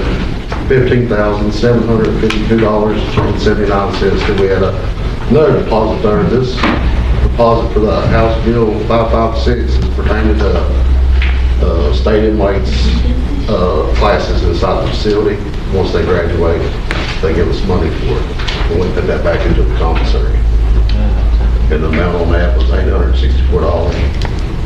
$15,752.79. So we had another deposit there. This deposit for the House Bill 556 is pertaining to state inmates classes inside the facility. Once they graduate, they give us money for it. And we put that back into the commissary. And the amount on that was $864,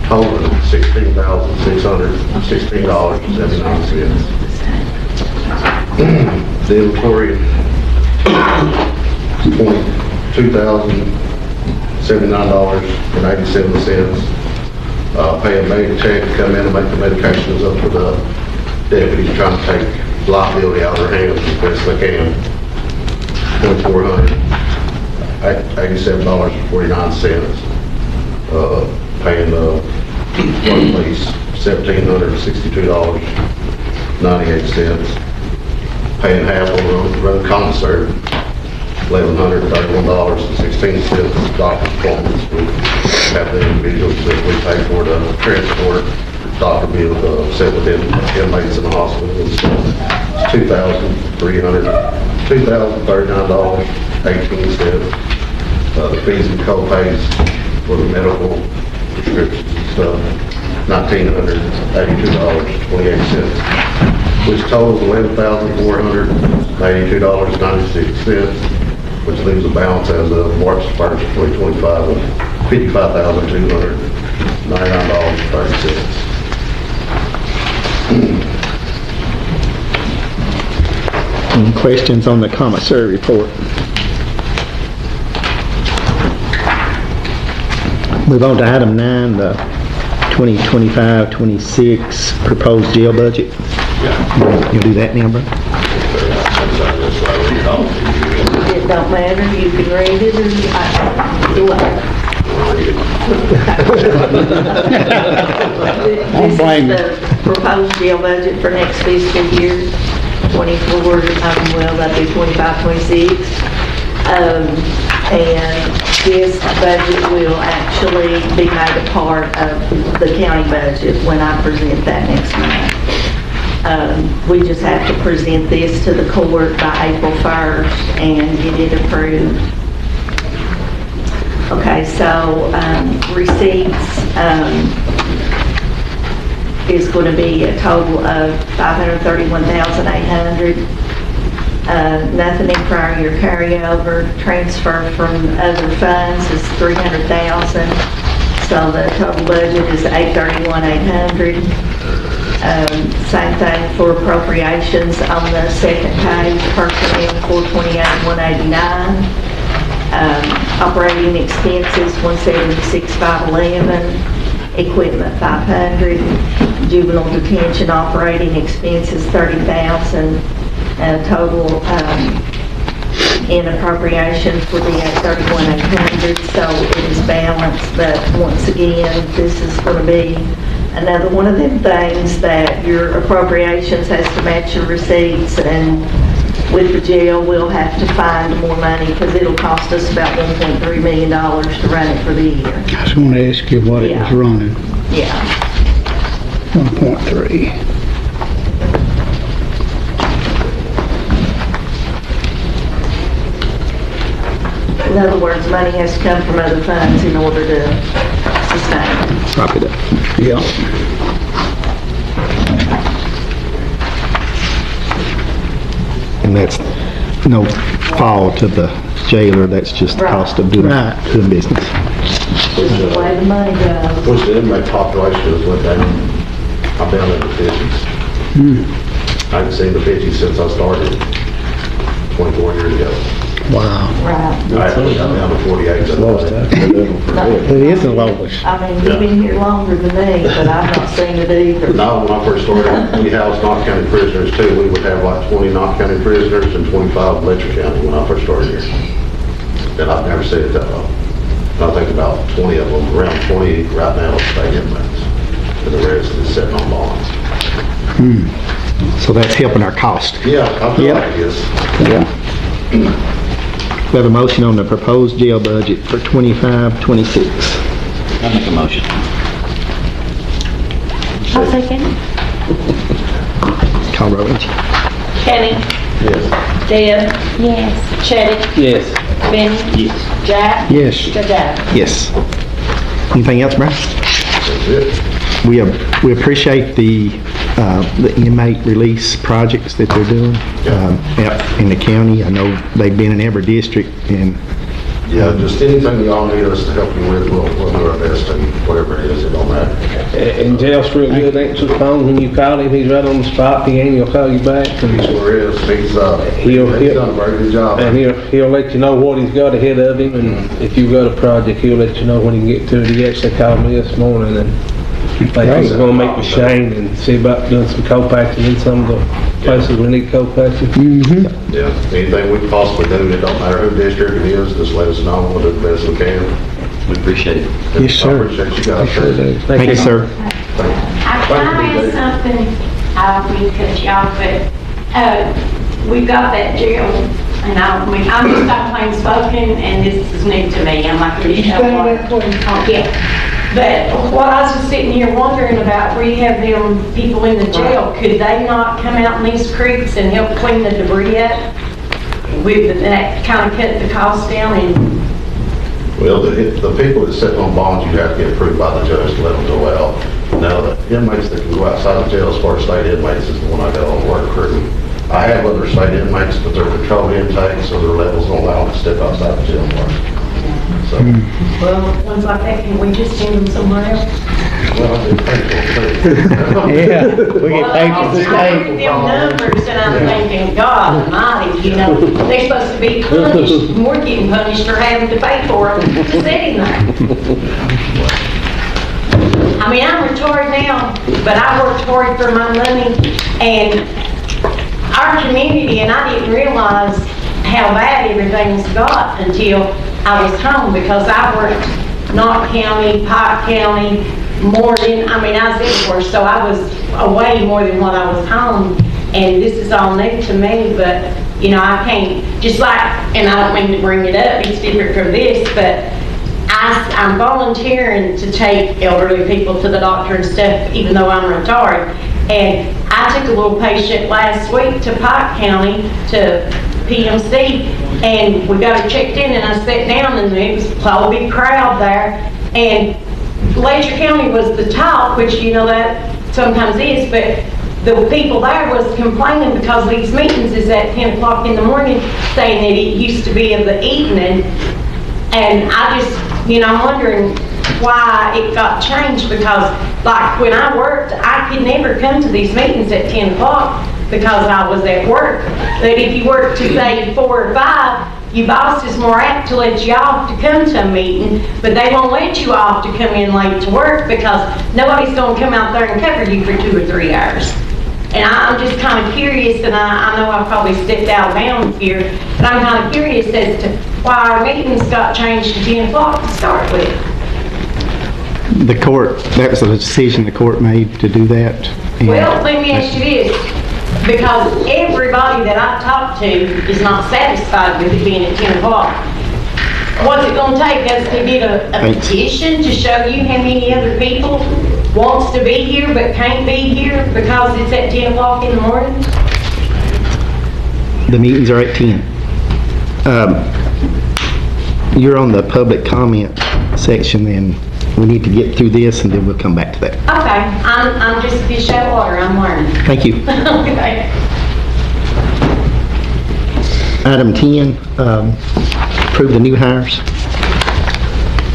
totaling $16,616.79. The inventory, $2,079.87. Pay a med tech to come in and make the medications up for the deputies, trying to take liability out of their hands as best they can. $2,487.49. Paying the police $1,762.98. Paying half on the road commissary, $1,131.16. Doctor's appointments, we have the individuals that we pay for to transport doctor bills set with inmates in the hospital. It's $2,039.18. The fees and co-pays for the medical prescriptions and stuff, $1,982.28, which totals $11,482.96, which leaves a balance as of March 1st, 2025 of $55,299.30. Any questions on the commissary report? Move on to item 9, the 2025-26 proposed jail budget. You'll do that now, bro? It don't matter, you can read it or do whatever. I'll blame you. This is the proposed jail budget for next fiscal year. 24, well, that'd be 25, 26. And this budget will actually be made a part of the county budget when I present that next month. We just have to present this to the court by April 1st and get it approved. Okay, so receipts is going to be a total of $531,800. Nothing in prior year carryover. Transfer from other funds is $300,000. So the total budget is $831,800. Same thing for appropriations on the second page. Personnel $428,189. Operating expenses $176,511. Equipment $500. Juvenile detention operating expenses $30,000. Total in appropriations will be at $31,800, so it is balanced. But once again, this is going to be another one of them things that your appropriations has to match your receipts, and with the jail, we'll have to find more money because it'll cost us about $1.3 million to run it for the year. I just want to ask you what it was running. Yeah. 1.3. In other words, money has to come from other funds in order to sustain. Copy that. Yeah. And that's no fault to the jailer, that's just the cost of doing business. This is the way the money goes. Which the inmate population is went down. I've been in the 50s. I haven't seen the 50s since I started 24 years ago. Wow. Right. I actually got down to 48. It is the lowest. I mean, you've been here longer than me, but I've not seen it either. No, when I first started, we housed Knott County prisoners too. We would have like 20 Knott County prisoners and 25 Letcher County when I first started here. And I've never seen it that low. I think about 20 of them, around 20 right now, state inmates. And the rest is sitting on bonds. So that's helping our cost. Yeah, I feel like it is. Yeah. We have a motion on the proposed jail budget for 25-26. I make a motion. I'll second. Call roll. Kenny? Yes. Deb? Yes. Chitty? Yes. Benny? Yes. Jack? Yes. Jack? Yes. Anything else, Brian? That's it. We appreciate the inmate release projects that they're doing out in the county. I know they've been in every district, and Yeah, just anything y'all need us to help you with, we'll do our best, and whatever it is, it don't matter. And Jeff's real good, answers the phone when you call him, he's right on the spot, he'll call you back. He sure is. He's done a very good job. And he'll let you know what he's got ahead of him, and if you've got a project, he'll let you know when he can get to it. He actually called me this morning, and like he's gonna meet with Shane and see about doing some co-patching in some of the places we need co-patching. Yeah, anything we can possibly do, it don't matter who district it is, just let us know, we'll do the best we can. We appreciate it. Yes, sir. I appreciate you guys. Thank you, sir. I tried something, I don't mean to cut you off, but, we've got that jail, and I'm just not plain spoken, and this is new to me, I'm like, yeah. But what I was just sitting here wondering about, we have them people in the jail, could they not come out in these creeks and help clean the debris up? With that kind of cut the cost down and... Well, the people that sit on bonds, you have to get approved by the judge to let them go out. Now, the inmates that can go outside the jail as far as state inmates is the one I got on work crew. I have other state inmates, but they're controlled intakes, so their levels don't allow them to step outside the jail work. So, Well, ones like that, can we just send them somewhere else? well, I do thankful too. Yeah, we get paid for this I read them numbers and I'm thinking, God almighty, they're supposed to be punished, and we're getting punished for having to pay for them sitting there. I mean, I'm retired now, but I worked hard for my money, and our community, and I didn't realize how bad everything's got until I was home, because I worked Knott County, Pike County, I was everywhere, so I was away more than what I was home. And this is all new to me, but, you know, I can't, just like, and I don't mean to bring it up, it's different from this, but I'm volunteering to take elderly people to the doctor and stuff, even though I'm retired. And I took a little patient last week to Pike County to PMC, and we got her checked in, and I sat down, and it was a whole big crowd there. And Letcher County was the top, which, you know, that sometimes is, but the people there was complaining because these meetings is at 10 o'clock in the morning, saying that it used to be in the evening. And I just, you know, I'm wondering why it got changed, because like when I worked, I could never come to these meetings at 10 o'clock because I was at work. But if you work to say 4 or 5, your boss is more apt to let you off to come to a meeting, but they won't let you off to come in late to work because nobody's going to come out there and cover you for 2 or 3 hours. And I'm just kind of curious, and I know I probably stepped out of bounds here, but I'm kind of curious as to why our meetings got changed to 10 o'clock to start with. The court, that was a decision the court made to do that. And Well, let me ask you this, because everybody that I talk to is not satisfied with it being at 10 o'clock. What's it gonna take us to get a petition to show you how many other people wants to be here but can't be here because it's at 10 o'clock in the morning? The meetings are at 10. You're on the public comment section, and we need to get through this, and then we'll come back to that. Okay, I'm just a fish out of water, I'm learning. Thank you. Okay. Item 10, approve the new hires.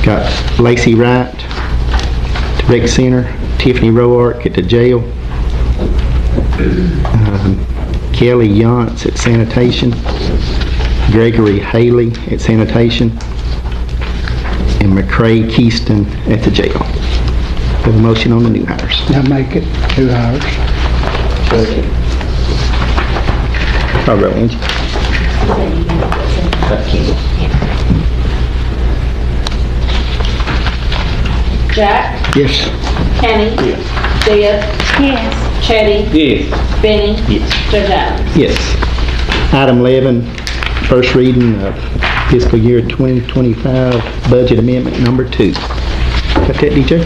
Got Lacey Wright to Rec Center, Tiffany Roark at the jail, Kelly Yantz at sanitation, Gregory Haley at sanitation, and McCray Keyston at the jail. Have a motion on the new hires. Now make it 2 hours. Call roll, Angie. Jack? Yes. Kenny? Yes. Deb? Yes. Chetty? Yes. Benny? Yes. Judge Adams? Yes. Item 11, first reading of fiscal year 2025 budget amendment number 2. Got that, DJ?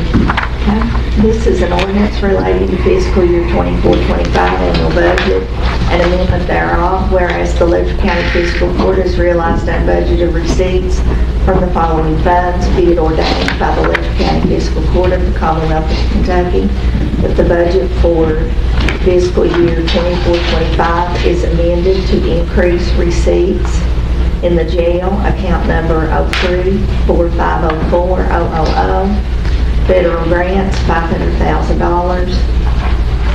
This is an ordinance relating to fiscal year 24-25 annual budget and amendment thereof, whereas the Letcher County Fiscal Court has realized unbudgeted receipts from the following funds, be it ordained by the Letcher County Fiscal Court of the Commonwealth of Kentucky that the budget for fiscal year 24-25 is amended to increase receipts in the jail, account number 03-4504-000, federal grants $500,000,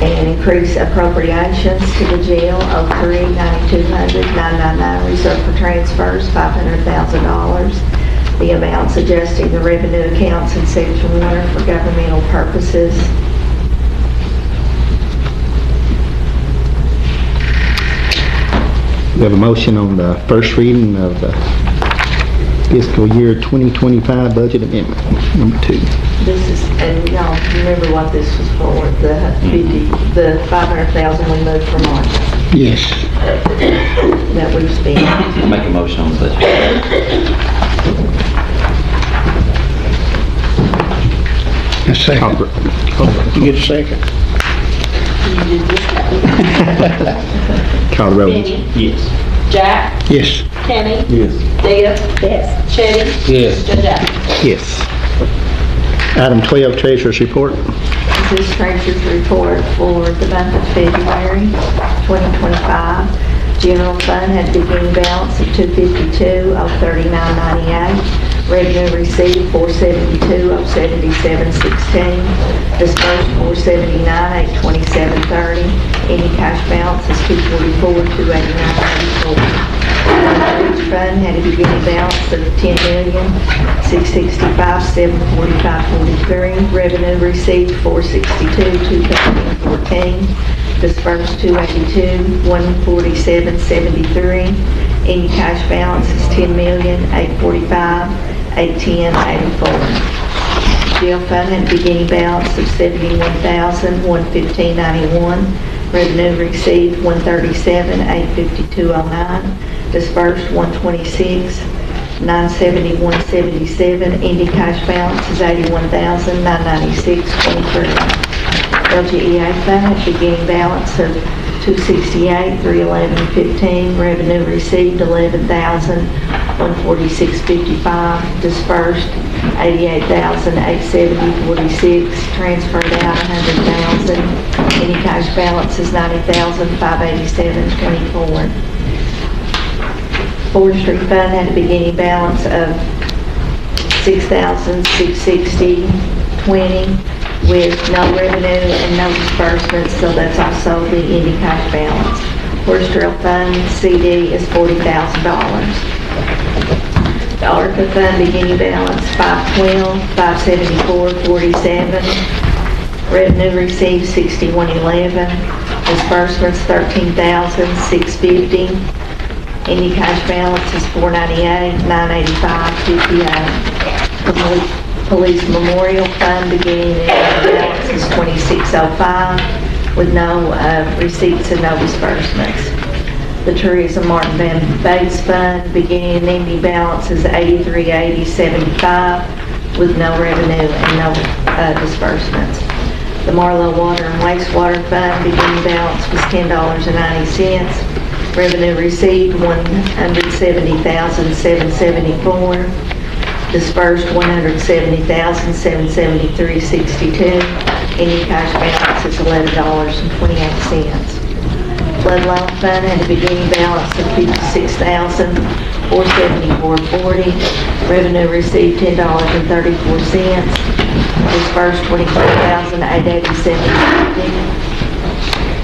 and increase appropriations to the jail 03-9200-999, reserved for transfers $500,000. The amounts adjusting the revenue accounts in section 1 are for governmental purposes. We have a motion on the first reading of the fiscal year 2025 budget amendment number 2. This is, and y'all remember what this was for, the $500,000 we moved from March Yes. that we've spent. I'll make a motion on the budget. A second. You get a second. Call the roll. Benny? Yes. Jack? Yes. Kenny? Yes. Deb? Yes. Chetty? Yes. Judge Adams? Yes. Item 12, treasurer's report. This is treasurer's report for the month of February 2025. General fund had beginning balance of $252,039.98. Revenue received $472,077.16. Disbursed $479,827.30. Any cash balance is $244,289.84. Each fund had a beginning balance of $10,665,745.43. Revenue received $462,214. Disbursed $282,147.73. Any cash balance is $10,845,810.84. Jail fund had a beginning balance of $71,115.91. Revenue received, $137,852.09. Dispersed, $126,971.77. Ending cash balance is $81,996.23. LGEA fund, beginning balance of $268,311.15. Revenue received, $11,146.55. Dispersed, $88,870.46. Transferred out, $100,000. Any cash balance is $90,587.24. Forestry fund had a beginning balance of $6,660.20 with no revenue and no disbursements, so that's also the ending cash balance. Forestry fund CD is $40,000. The ARPA fund beginning balance $512,574.47. Revenue received $61,11. Disbursements $13,650. Ending cash balance is $498,985.58. Police Memorial Fund beginning balance is $26,05 with no receipts and no disbursements. The Tourism Martin Van Bates Fund beginning and ending balance is $83,8075 with no revenue and no disbursements. The Marlow Water and Wastewater Fund beginning balance was $10.90. Revenue received $170,774. Dispersed $170,773.62. Ending cash balance is $11.28. Floodlawn fund had a beginning balance of $56,474.40. Revenue received $10.34. Dispersed $24,887.50.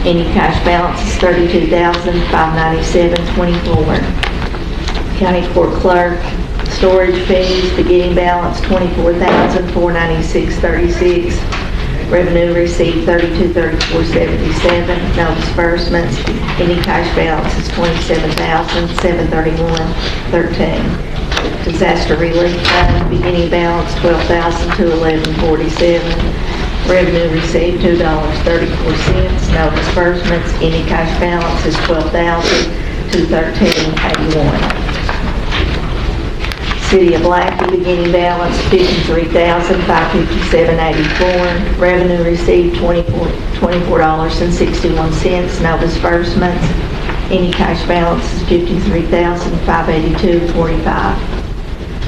Ending cash balance is $32,597.24. County Court Clerk storage fees beginning balance $24,496.36. Revenue received $32,3477. No disbursements. Ending cash balance is $27,731.13. Disaster relief fund beginning balance $12,211.47. Revenue received $2.34. No disbursements. Ending cash balance is $12,213.81. City of Blackie beginning balance $53,557.84. Revenue received $24.61. No disbursements. Any cash balance is $53,582.45.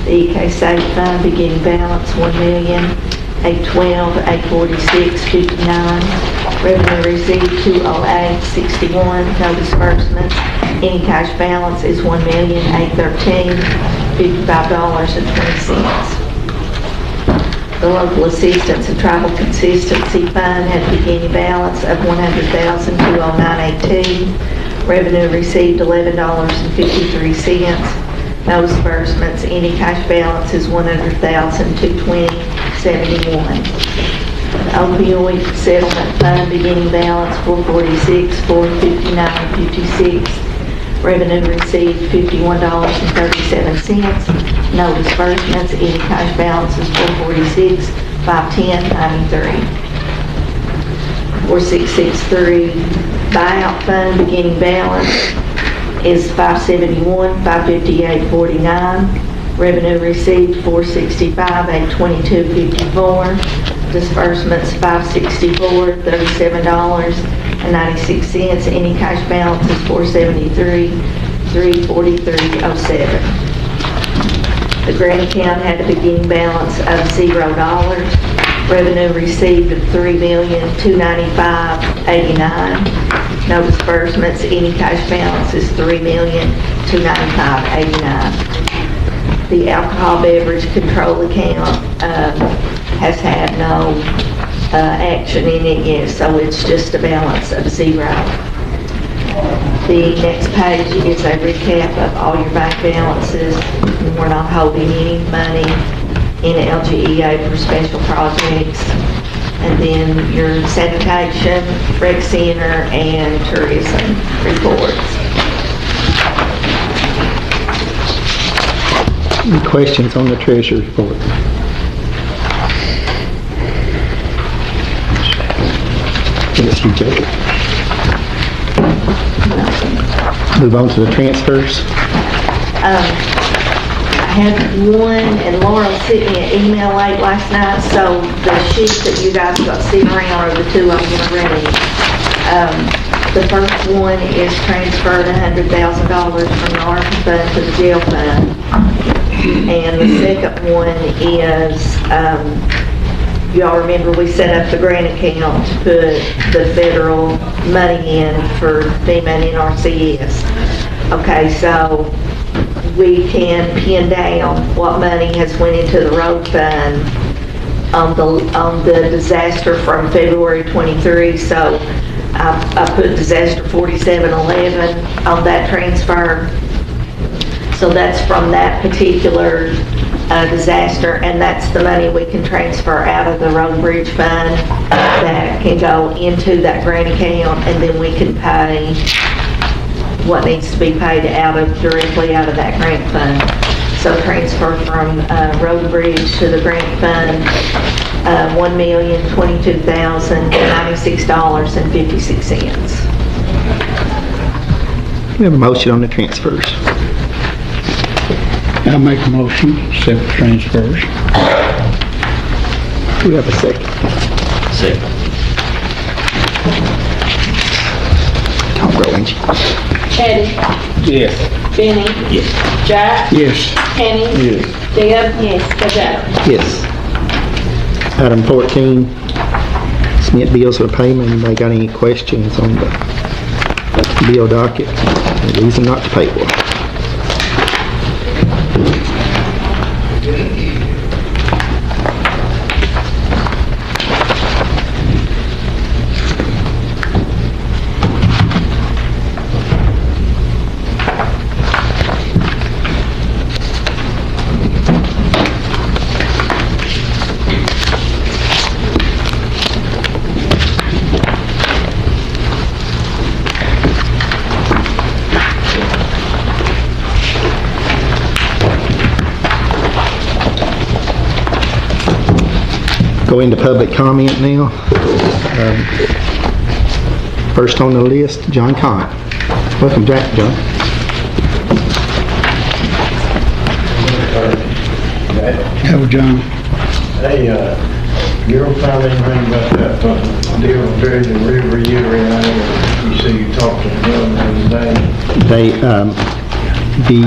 The EK Safe Fund beginning balance $1,812,846.59. Revenue received $208.61. No disbursements. Any cash balance is $1,813,055.20. The Local Assistance and Tribal Consistency Fund had a beginning balance of $100,209.82. Revenue received $11.53. No disbursements. Any cash balance is $100,220.71. The Opioid Settlement Fund beginning balance $446,459.56. Revenue received $51.37. No disbursements. Any cash balance is $446,510.93. 4663 Buyout Fund beginning balance is $571,558.49. Revenue received $465,822.54. Disbursements $564,37.96. Any cash balance is $473,343.07. The grant account had a beginning balance of $0. Revenue received of $3,295,089. No disbursements. Any cash balance is $3,295,089. The alcohol beverage control account has had no action in it yet, so it's just a balance of $0. The next page is a recap of all your bank balances. We're not holding any money in LGEA for special projects. And then your sanitation, rec center, and tourism reports. Any questions on the treasurer's report? Yes, you, Jake. Move on to the transfers. I had one, and Laura sent me an email late last night, so the sheets that you guys got sitting around are the two I'm gonna read. The first one is transferred $100,000 from the ARPA fund to the jail fund. And the second one is, y'all remember we set up the grant account to put the federal money in for FEMA and NRCS. Okay, so we can pin down what money has went into the road fund on the disaster from February 23. So I put disaster 4711 on that transfer. So that's from that particular disaster, and that's the money we can transfer out of the road bridge fund that can go into that grant account, and then we can pay what needs to be paid directly out of that grant fund. So transfer from road bridge to the grant fund, $1,022,096.56. We have a motion on the transfers. I make a motion, accept the transfers. Do we have a second? Second. Tom, roll, Angie. Eddie? Yes. Benny? Yes. Jack? Yes. Kenny? Yes. Deb? Yes. Gazelle? Yes. Item 14, submit bills for payment. Anybody got any questions on the bill docket? A reason not to pay one. Go into public comment now. First on the list, John Conn. Welcome back, John. Hello, John. Hey, you're finally running about that deal with Dredge and River you and you see you talked to them the other day. The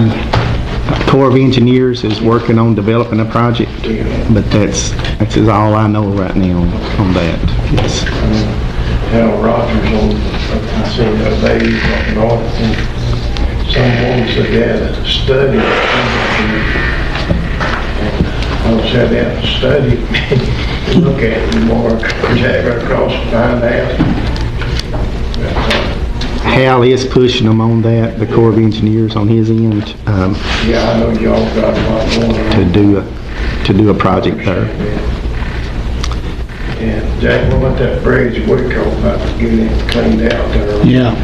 Corps of Engineers is working on developing a project, but that's all I know right now on that. Yes. Hal Rogers I seen the other day, he was talking on it, and someone said they had a study. I was had to study, look at it more, Jack across and find out. Hal is pushing them on that, the Corps of Engineers on his end. Yeah, I know y'all got a lot going on. To do a project there. And Jack, what about that bridge we're talking about getting it cleaned out there? Yeah,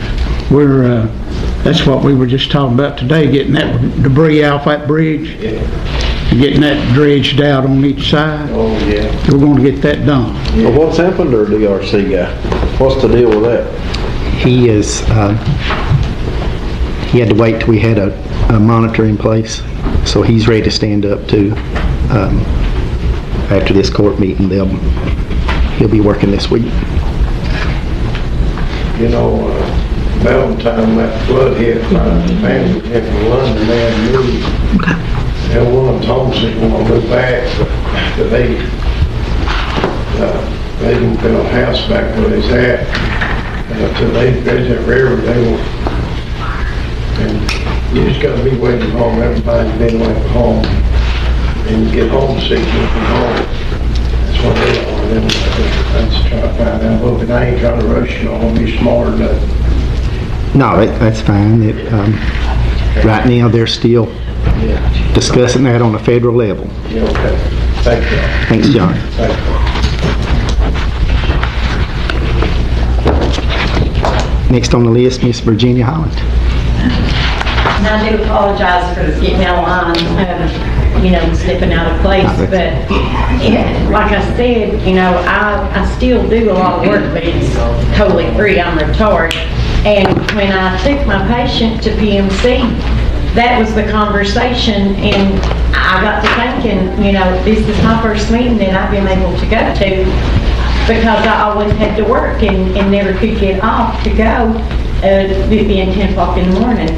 that's what we were just talking about today, getting that debris off that bridge. Yeah. Getting that dredged out on each side. Oh, yeah. We're going to get that done. Yeah. Well, what's happened to our DRC guy? What's the deal with that? He had to wait till we had a monitor in place, so he's ready to stand up too. After this court meeting, he'll be working this week. You know, about the time that flood hit, my family came from London, they had moved. And one of them told me they want to move back, but they didn't build a house back where it's at. And until they dredge that river, they won't. And you just got to be waiting home. Everybody's been away from home. And you get homesick from home. That's what they are. I'm just trying to find out. But I ain't trying to rush you. I'll be smarter than. No, that's fine. Right now, they're still discussing that on a federal level. Yeah, okay. Thank you. Thanks, John. Thank you. Next on the list, Miss Virginia Holland. And I do apologize for getting out of line, stepping out of place, but like I said, I still do a lot of work, but it's totally free. I'm retired. And when I took my patient to PMC, that was the conversation, and I got to thinking, you know, this is my first meeting that I've been able to go to, because I always had to work and never could get off to go, it being 10 o'clock in the morning.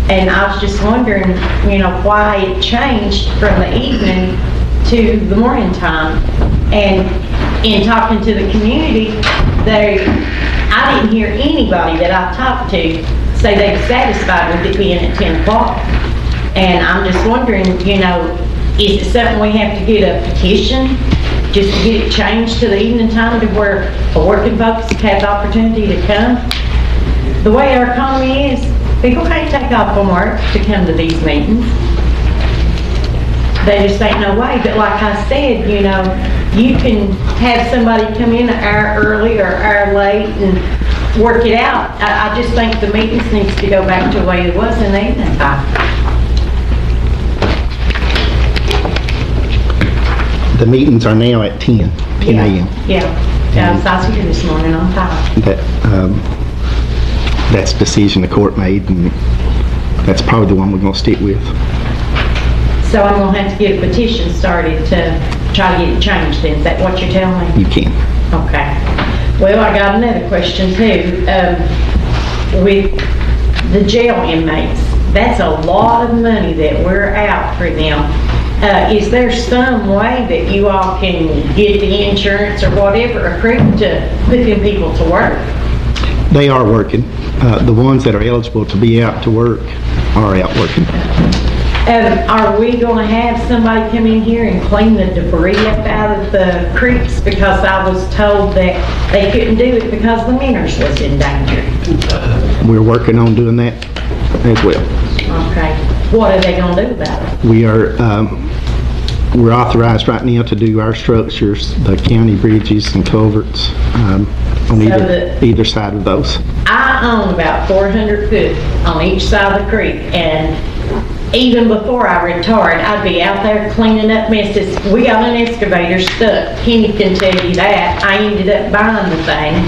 And I was just wondering, you know, why it changed from the evening to the morning time. And in talking to the community, I didn't hear anybody that I talked to say they were satisfied with it being at 10 o'clock. And I'm just wondering, you know, is it something we have to get a petition just to get it changed to the evening time to where working folks have the opportunity to come? The way our economy is, people can't take off from work to come to these meetings. There just ain't no way. But like I said, you know, you can have somebody come in an hour early or an hour late and work it out. I just think the meetings needs to go back to the way it was in the evening time. The meetings are now at 10 a.m. Yeah, I was here this morning on time. That's a decision the court made, and that's probably the one we're going to stick with. So I'm going to have to get a petition started to try to get it changed then. Is that what you're telling me? You can. Okay. Well, I got another question too. With the jail inmates, that's a lot of money that we're out for them. Is there some way that you all can get the insurance or whatever approved to put them people to work? They are working. The ones that are eligible to be out to work are out working. Are we going to have somebody come in here and clean the debris up out of the creeks? Because I was told that they couldn't do it because the minnows was in danger. We're working on doing that as well. Okay. What are they going to do about it? We're authorized right now to do our structures, the county bridges and culverts, on either side of those. I own about 400 foot on each side of the creek, and even before I retired, I'd be out there cleaning up messes. We got an excavator stuck. Kenny can tell you that. I ended up buying the thing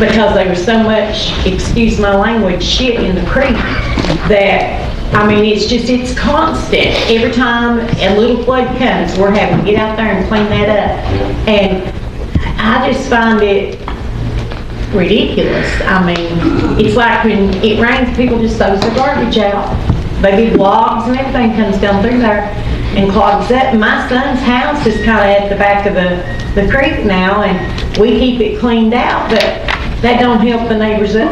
because there was so much, excuse my language, shit in the creek that, I mean, it's constant. Every time a little flood comes, we're having to get out there and clean that up. And I just find it ridiculous. I mean, it's like when it rains, people just throw their garbage out. They get logs and everything comes down through there and clogs up. My son's house is kind of at the back of the creek now, and we keep it cleaned out, but that don't help the neighbors up.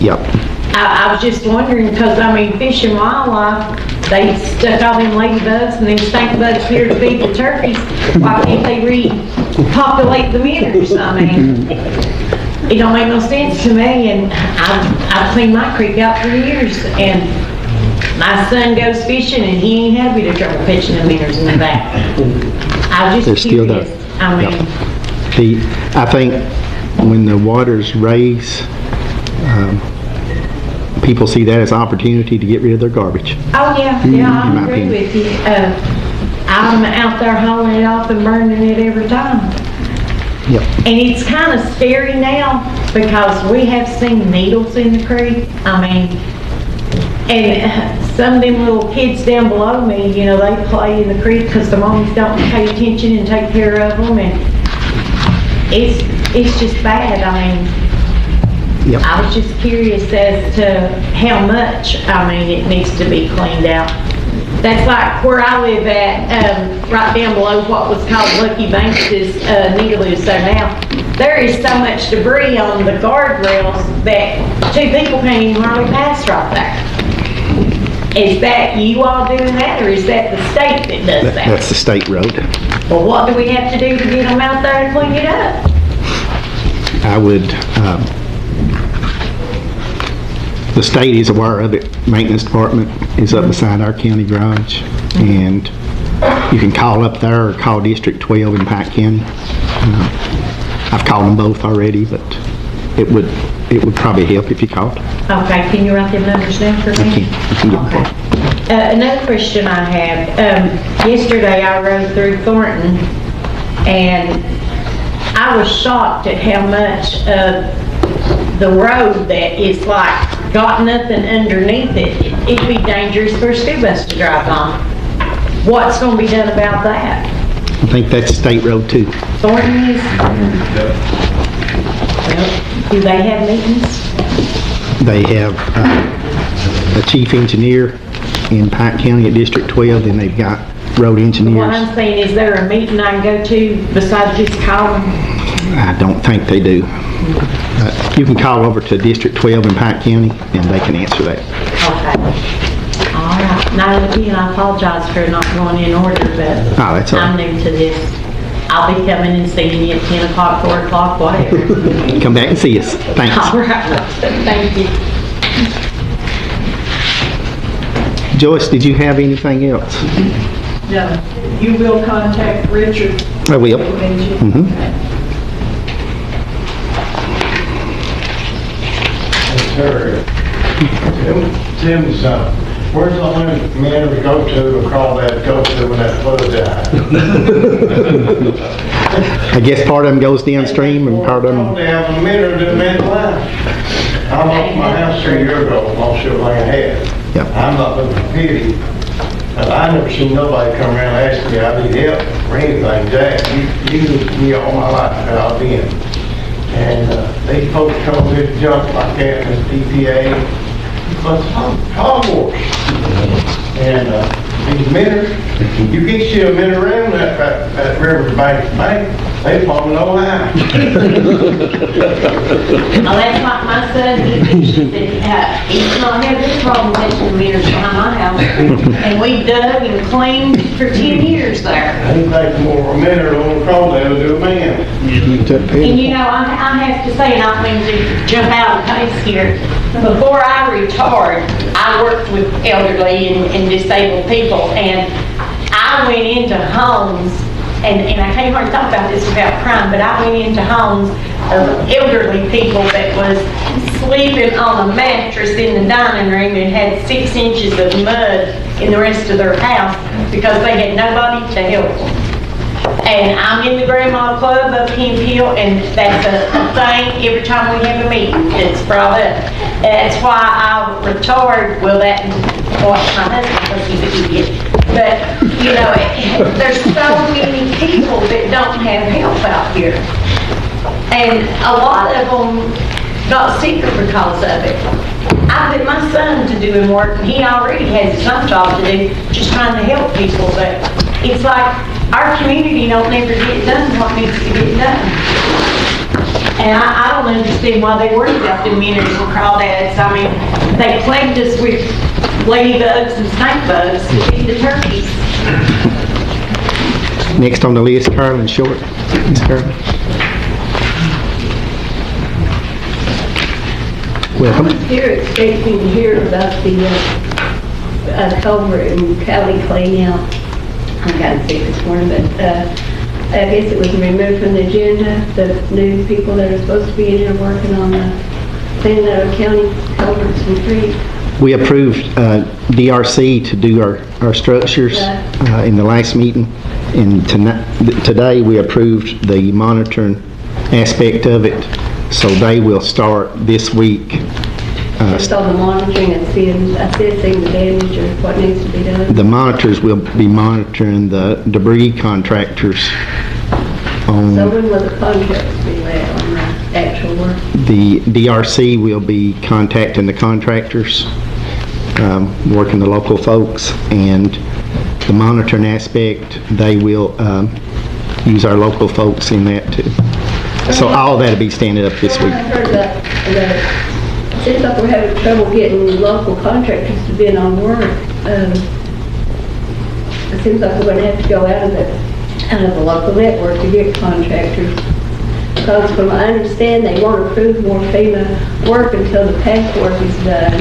Yep. I was just wondering, because, I mean, Fish and Wildlife, they stuck all them ladybugs and them stink bugs here to feed the turkeys. Why can't they repopulate the minnows? I mean, it don't make no sense to me, and I've cleaned my creek out for years, and my son goes fishing, and he ain't had a bit of trouble catching the minnows in the back. I was just curious. I mean, I think when the waters raise, people see that as an opportunity to get rid of their garbage. Oh, yeah, I agree with you. I'm out there hauling it off and burning it every time. Yep. And it's kind of scary now because we have seen needles in the creek. I mean, and some of them little kids down below me, you know, they play in the creek because the moms don't pay attention and take care of them, and it's just bad. I mean, yep. I was just curious as to how much, I mean, it needs to be cleaned out. That's like where I live at, right down below what was called Lucky Banks' needle is there now. There is so much debris on the guardrails that two people can't even hardly pass right there. Is that you all doing that, or is that the state that does that? That's the state road. Well, what do we have to do to get them out there to clean it up? I would, the state is aware of it. Maintenance department is up beside our county garage, and you can call up there or call District 12 in Pike County. I've called them both already, but it would probably help if you called. Okay, can you write them numbers down for me? I can get that. Another question I have, yesterday I rode through Thornton, and I was shocked at how much of the road that is like got nothing underneath it, it'd be dangerous for a school bus to drive on. What's gonna be done about that? I think that's State Road 2. Thornton is? Well, do they have meetings? They have a chief engineer in Pike County at District 12, then they've got road What engineers. I'm saying, is there a meeting I can go to besides just calling? I don't think they do. You can call over to District 12 in Pike County, and they can answer that. Okay. All right. Now, again, I apologize for not going in order, but Oh, that's all I'm right. new to this. I'll be coming and seeing you at 10 o'clock, 4 o'clock, whatever. Come back and see us. Thanks. All right. Thank you. Joyce, did you have anything else? No, you will contact Richard. I will. Mhm. Terry, Tim's, where's the only man we go to call that go to when that flood died? I guess part of them goes downstream and part of them... Down the middle of the main line. I lost my house 3 years ago, lost your land head. Yep. I'm not looking for pity. I never seen nobody come around and ask me, I need help or anything. Jack, you knew me all my life how I've been. And these folks come with junk like that, this EPA, but hogwash. And these miners, you can't see a miner around that river bank, they falling all out. Well, that's like my son, he's not having this problem catching the meters behind my house. And we dug and cleaned for 10 years there. I think more of a miner on the crawl than do a man. And you know, I have to say, and I don't mean to jump out of pace here, before I retired, I worked with elderly and disabled people, and I went into homes, and I can't hardly talk about this without crying, but I went into homes of elderly people that was sleeping on a mattress in the dining room and had 6 inches of mud in the rest of their house because they had nobody to help them. And I'm in the Grandma Club up Hemp Hill, and that's a thing every time we have a meeting, it's brought up. That's why I retired, well, that, my husband, because he's an idiot. But, you know, there's so many people that don't have help out here. And a lot of them got sicker because of it. I put my son to doing work, and he already has his own job to do, just trying to help people, but it's like, our community don't never get done what needs to get done. And I don't understand why they worry about the miners and crawdads. I mean, they plagued us with ladybugs and snake bugs to feed the turkeys. Next on the list, Carolyn Short. Ms. Carolyn. Welcome. I'm here expecting to hear about the culvert in Cali clean out. I got sick this morning, but I guess it was removed from the agenda. The new people that are supposed to be in there working on cleaning out county culverts and creeks. We approved DRC to do our structures in the last meeting. And today we approved the monitoring aspect of it. So they will start this week. Just on the monitoring and assessing the damage or what needs to be done. The monitors will be monitoring the debris contractors on... So when will the contracts be let on the actual work? The DRC will be contacting the contractors, working the local folks, and the monitoring aspect, they will use our local folks in that too. So all that'll be standing up this week. I heard that it seems like we're having trouble getting local contractors to bid on work. It seems like we're going to have to go out of the local network to get contractors. Because from what I understand, they won't approve more FEMA work until the past work is done.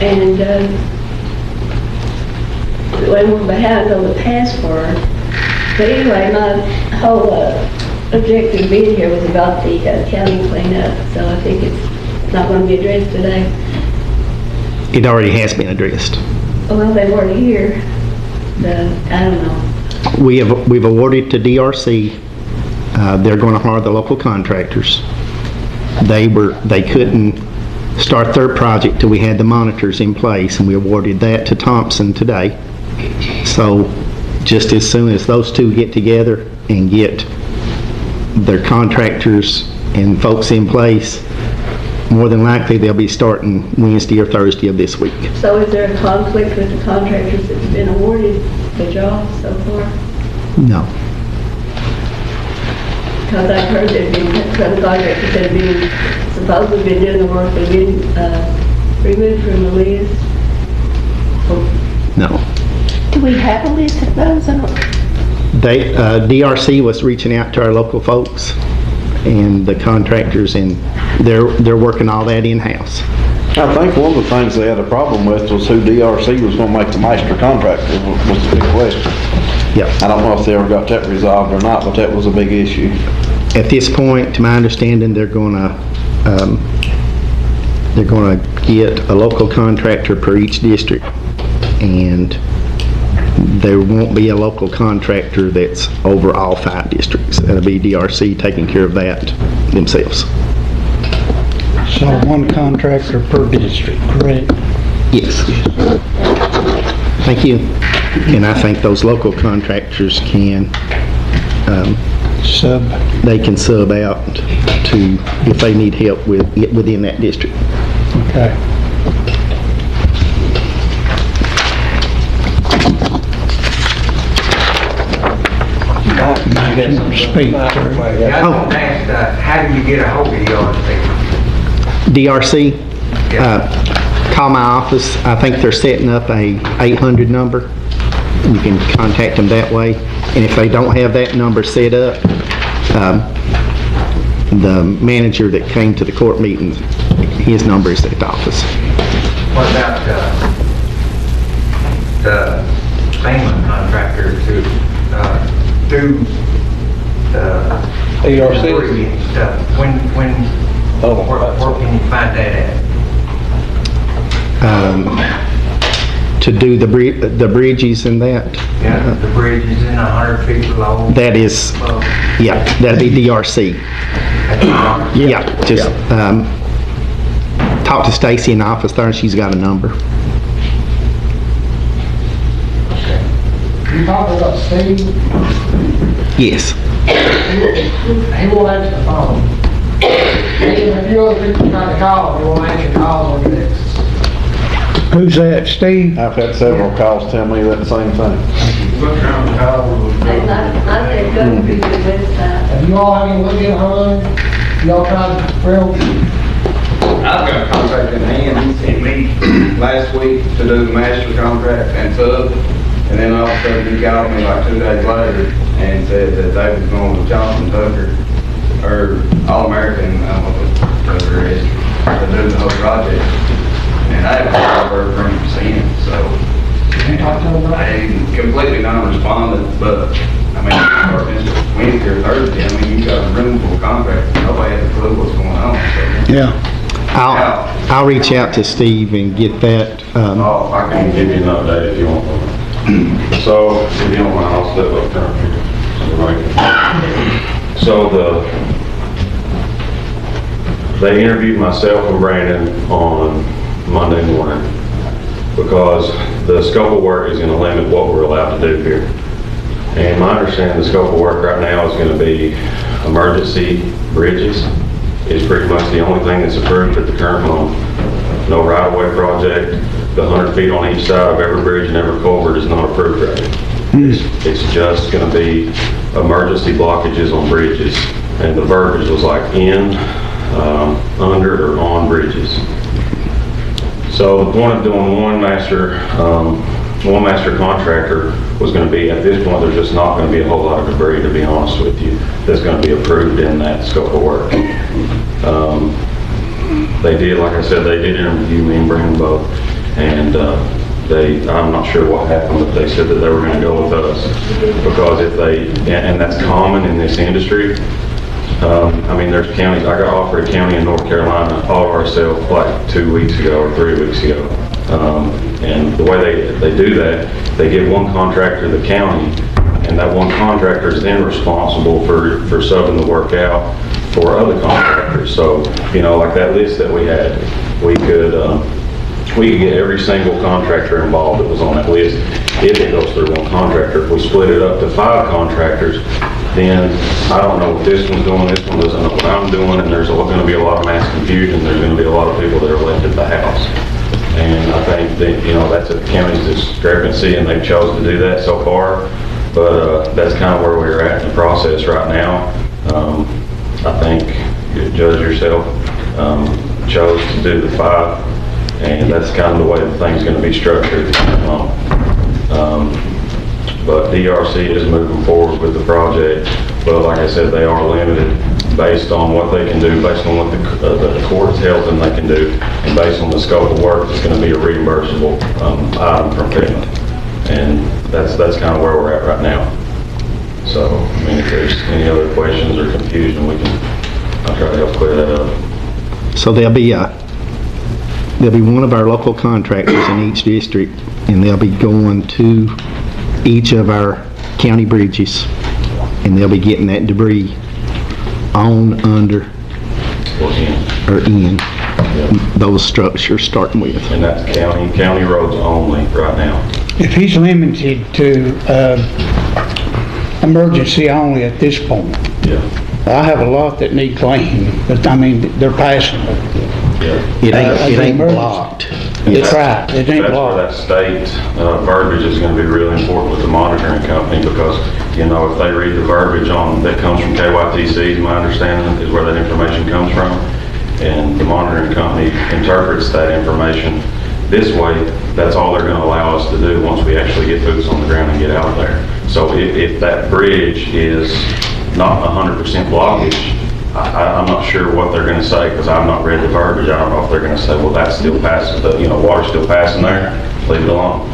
And we're behind on the past work. But anyway, my whole objective of being here was about the county cleanup. So I think it's not going to be addressed today. It already has been addressed. Well, they weren't here. I don't know. We've awarded to DRC. They're going to hire the local contractors. they couldn't start their project till we had the monitors in place, and we awarded that to Thompson today. So just as soon as those two get together and get their contractors and folks in place, more than likely they'll be starting Wednesday or Thursday of this week. So is there a conflict with the contractors that's been awarded the job so far? No. Because I've heard there's been some contractors that have been, supposedly been doing the work, they've been removed from the list. No. Do we have a list of those? DRC was reaching out to our local folks and the contractors, and they're working all that in-house. I think one of the things they had a problem with was who DRC was going to make the master contractor was the big question. Yep. I don't know if they ever got that resolved or not, but that was a big issue. At this point, to my understanding, they're going to get a local contractor per each district, and there won't be a local contractor that's over all 5 districts. It'll be DRC taking care of that themselves. So one contractor per district, correct? Yes. Thank you. And I think those local contractors can they can sub out to if they need help within that district. Okay. Speak, sir. How do you get a hold of DRC, call my office. I think they're setting up a 800 number. You can contact them that way. And if they don't have that number set up, the manager that came to the court meeting, his number is at the office. What about the payment contractor to do ARC stuff? Where can you find that at? To do the bridges and that. Yeah, the bridge is in 100 feet below. That is, yeah, that'd be DRC. Yeah, just talk to Stacy in the office there, and she's got a number. You talking about Steve? Yes. He won't answer the phone. A few other people trying to call him, he won't answer calls on the next. Who's that, Steve? I've had several calls tell me that same thing. Look around the call. I said, go to the website. Have you all had any look in on it? Y'all tried to frill? I've got a contract in hand, he sent me last week to do the master contract and sub, and then all of a sudden he called me like 2 days later and said that they was going with Johnson Tucker, or All-American, I don't know what Tucker is, to do the whole project. And I haven't heard from him since, so. I completely non-respondent, but, I mean, starting Wednesday or Thursday, I mean, you got a room full of contracts, nobody has a clue what's going on, so. Yeah. I'll reach out to Steve and get that. I can give you an update if you want. So, if you don't mind, I'll step up there. So they interviewed myself and Brandon on Monday morning because the scope of work is going to limit what we're allowed to do here. And my understanding, the scope of work right now is going to be emergency bridges. Is pretty much the only thing that's approved at the current moment. No right-of-way project. The 100 feet on each side of every bridge and every culvert is not approved right now. It's just going to be emergency blockages on bridges. And the verbiage was like in, under, or on bridges. So the point of doing one master contractor was going to be, at this point, there's just not going to be a whole lot of debris, to be honest with you, that's going to be approved in that scope of work. They did, like I said, they did interview me and Brandon both, and I'm not sure what happened, but they said that they were going to go with us because if they, and that's common in this industry. I mean, there's counties, I got offered a county in North Carolina all ourselves like 2 weeks ago or 3 weeks ago. And the way they do that, they give one contractor the county, and that one contractor is then responsible for subbing the work out for other contractors. So, like that list that we had, we could get every single contractor involved that was on that list if it goes through one contractor. If we split it up to 5 contractors, then I don't know what this one's doing, this one doesn't know what I'm doing, and there's going to be a lot of mass confusion. There's going to be a lot of people that are left at the house. And I think that, that's at the county's discrepancy, and they've chosen to do that so far. But that's kind of where we're at in the process right now. I think you judge yourself chose to do the 5, and that's kind of the way the thing's going to be structured. But DRC is moving forward with the project, but like I said, they are limited based on what they can do, based on what the court tells them they can do, and based on the scope of work. It's going to be a reimbursable item from FEMA, and that's kind of where we're at right now. So, I mean, if there's any other questions or confusion, I'll try to help clear that up. So there'll be one of our local contractors in each district, and they'll be going to each of our county bridges, and they'll be getting that debris on, under, or in those structures starting with. And that's county roads only right now. If he's limited to emergency only at this point, I have a lot that need cleaning, but I mean, they're passable. It ain't blocked. That's right, it ain't blocked. That's where that state verbiage is going to be really important with the monitoring company, because, if they read the verbiage that comes from KYTC, my understanding is where that information comes from, and the monitoring company interprets that information this way, that's all they're going to allow us to do once we actually get boots on the ground and get out there. So if that bridge is not 100% blockage, I'm not sure what they're going to say, because I've not read the verbiage. I don't know if they're going to say, well, that still passes, water's still passing there, leave it alone.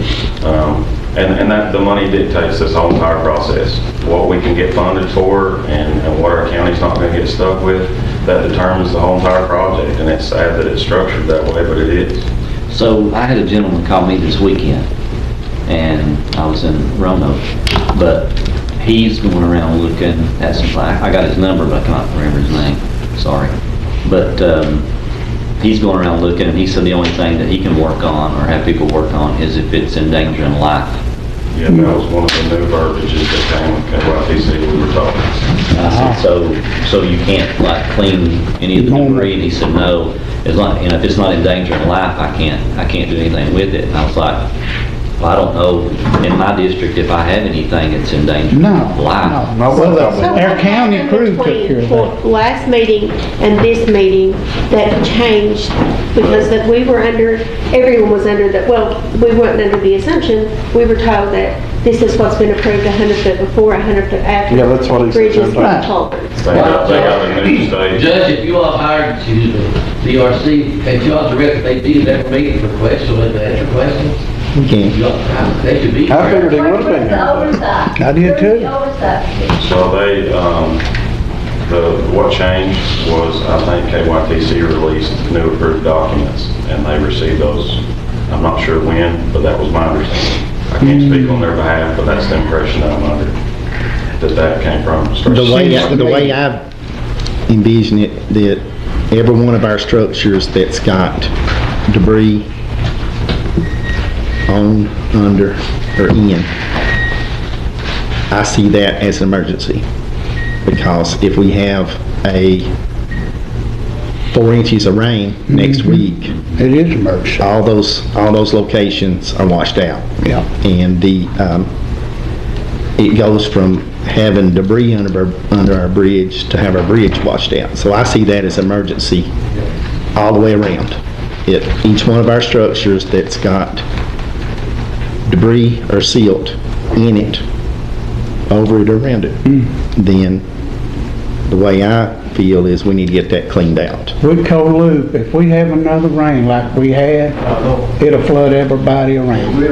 And that the money dictates this whole entire process. What we can get funded for and what our county's not going to get stuck with, that determines the whole entire project. And it's sad that it's structured that way, but it is. So I had a gentleman call me this weekend, and I was in Roanoke, but he's going around looking at some, I got his number, but I cannot remember his name, sorry. But he's going around looking, and he said the only thing that he can work on or have people work on is if it's endangering life. Yeah, that was one of the new verbiages that came with KYTC we were talking. I said, so you can't like clean any of the debris? And he said, no, as long, if it's not endangering life, I can't do anything with it. And I was like, well, I don't know in my district if I have anything that's endangering life. No. Well, our county crew took care of that. Last meeting and this meeting, that changed because that we were under, everyone was under the, well, we weren't under the assumption, we were told that this is what's been approved 100 foot before, 100 foot after. Yeah, that's what he said. Bridges were told. They got a new state. Judge, if you all hired, DRC, had you all directed they did that meeting for questions, so they answer questions? We can't. They should be. I figured he would have been here. I did too. So they, what changed was, I think KYTC released new approved documents, and they received those, I'm not sure when, but that was my understanding. I can't speak on their behalf, but that's the impression that I'm under, that came from. The way I've envisioned it, that every one of our structures that's got debris on, under, or in, I see that as an emergency. Because if we have a 4 inches of rain next week, it is emergency. All those locations are washed out. Yeah. And it goes from having debris under our bridge to have our bridge washed out. So I see that as emergency all the way around. Each one of our structures that's got debris or silt in it, over it or around it, then the way I feel is we need to get that cleaned out. Wood Coal Loop, if we have another rain like we had, it'll flood everybody around.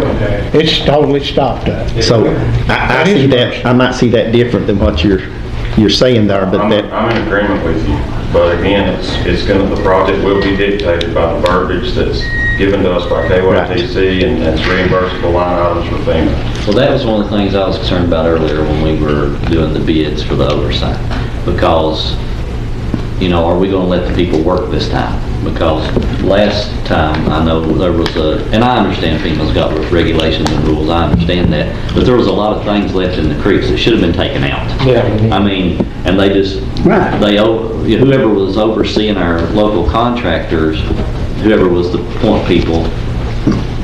It's totally stopped up. So I see that, I might see that different than what you're saying there, but I'm in agreement with you. But again, the project will be dictated by the verbiage that's given to us by KYTC, and it's reimbursable line items for FEMA. Well, that was one of the things I was concerned about earlier when we were doing the bids for the oversight, because you know, are we gonna let the people work this time? Because last time, I know there was and I understand FEMA's got regulations and rules, I understand that, but there was a lot of things left in the creeks that should have been taken out. Yeah. I mean, and they just, whoever was overseeing our local contractors, whoever was the point people,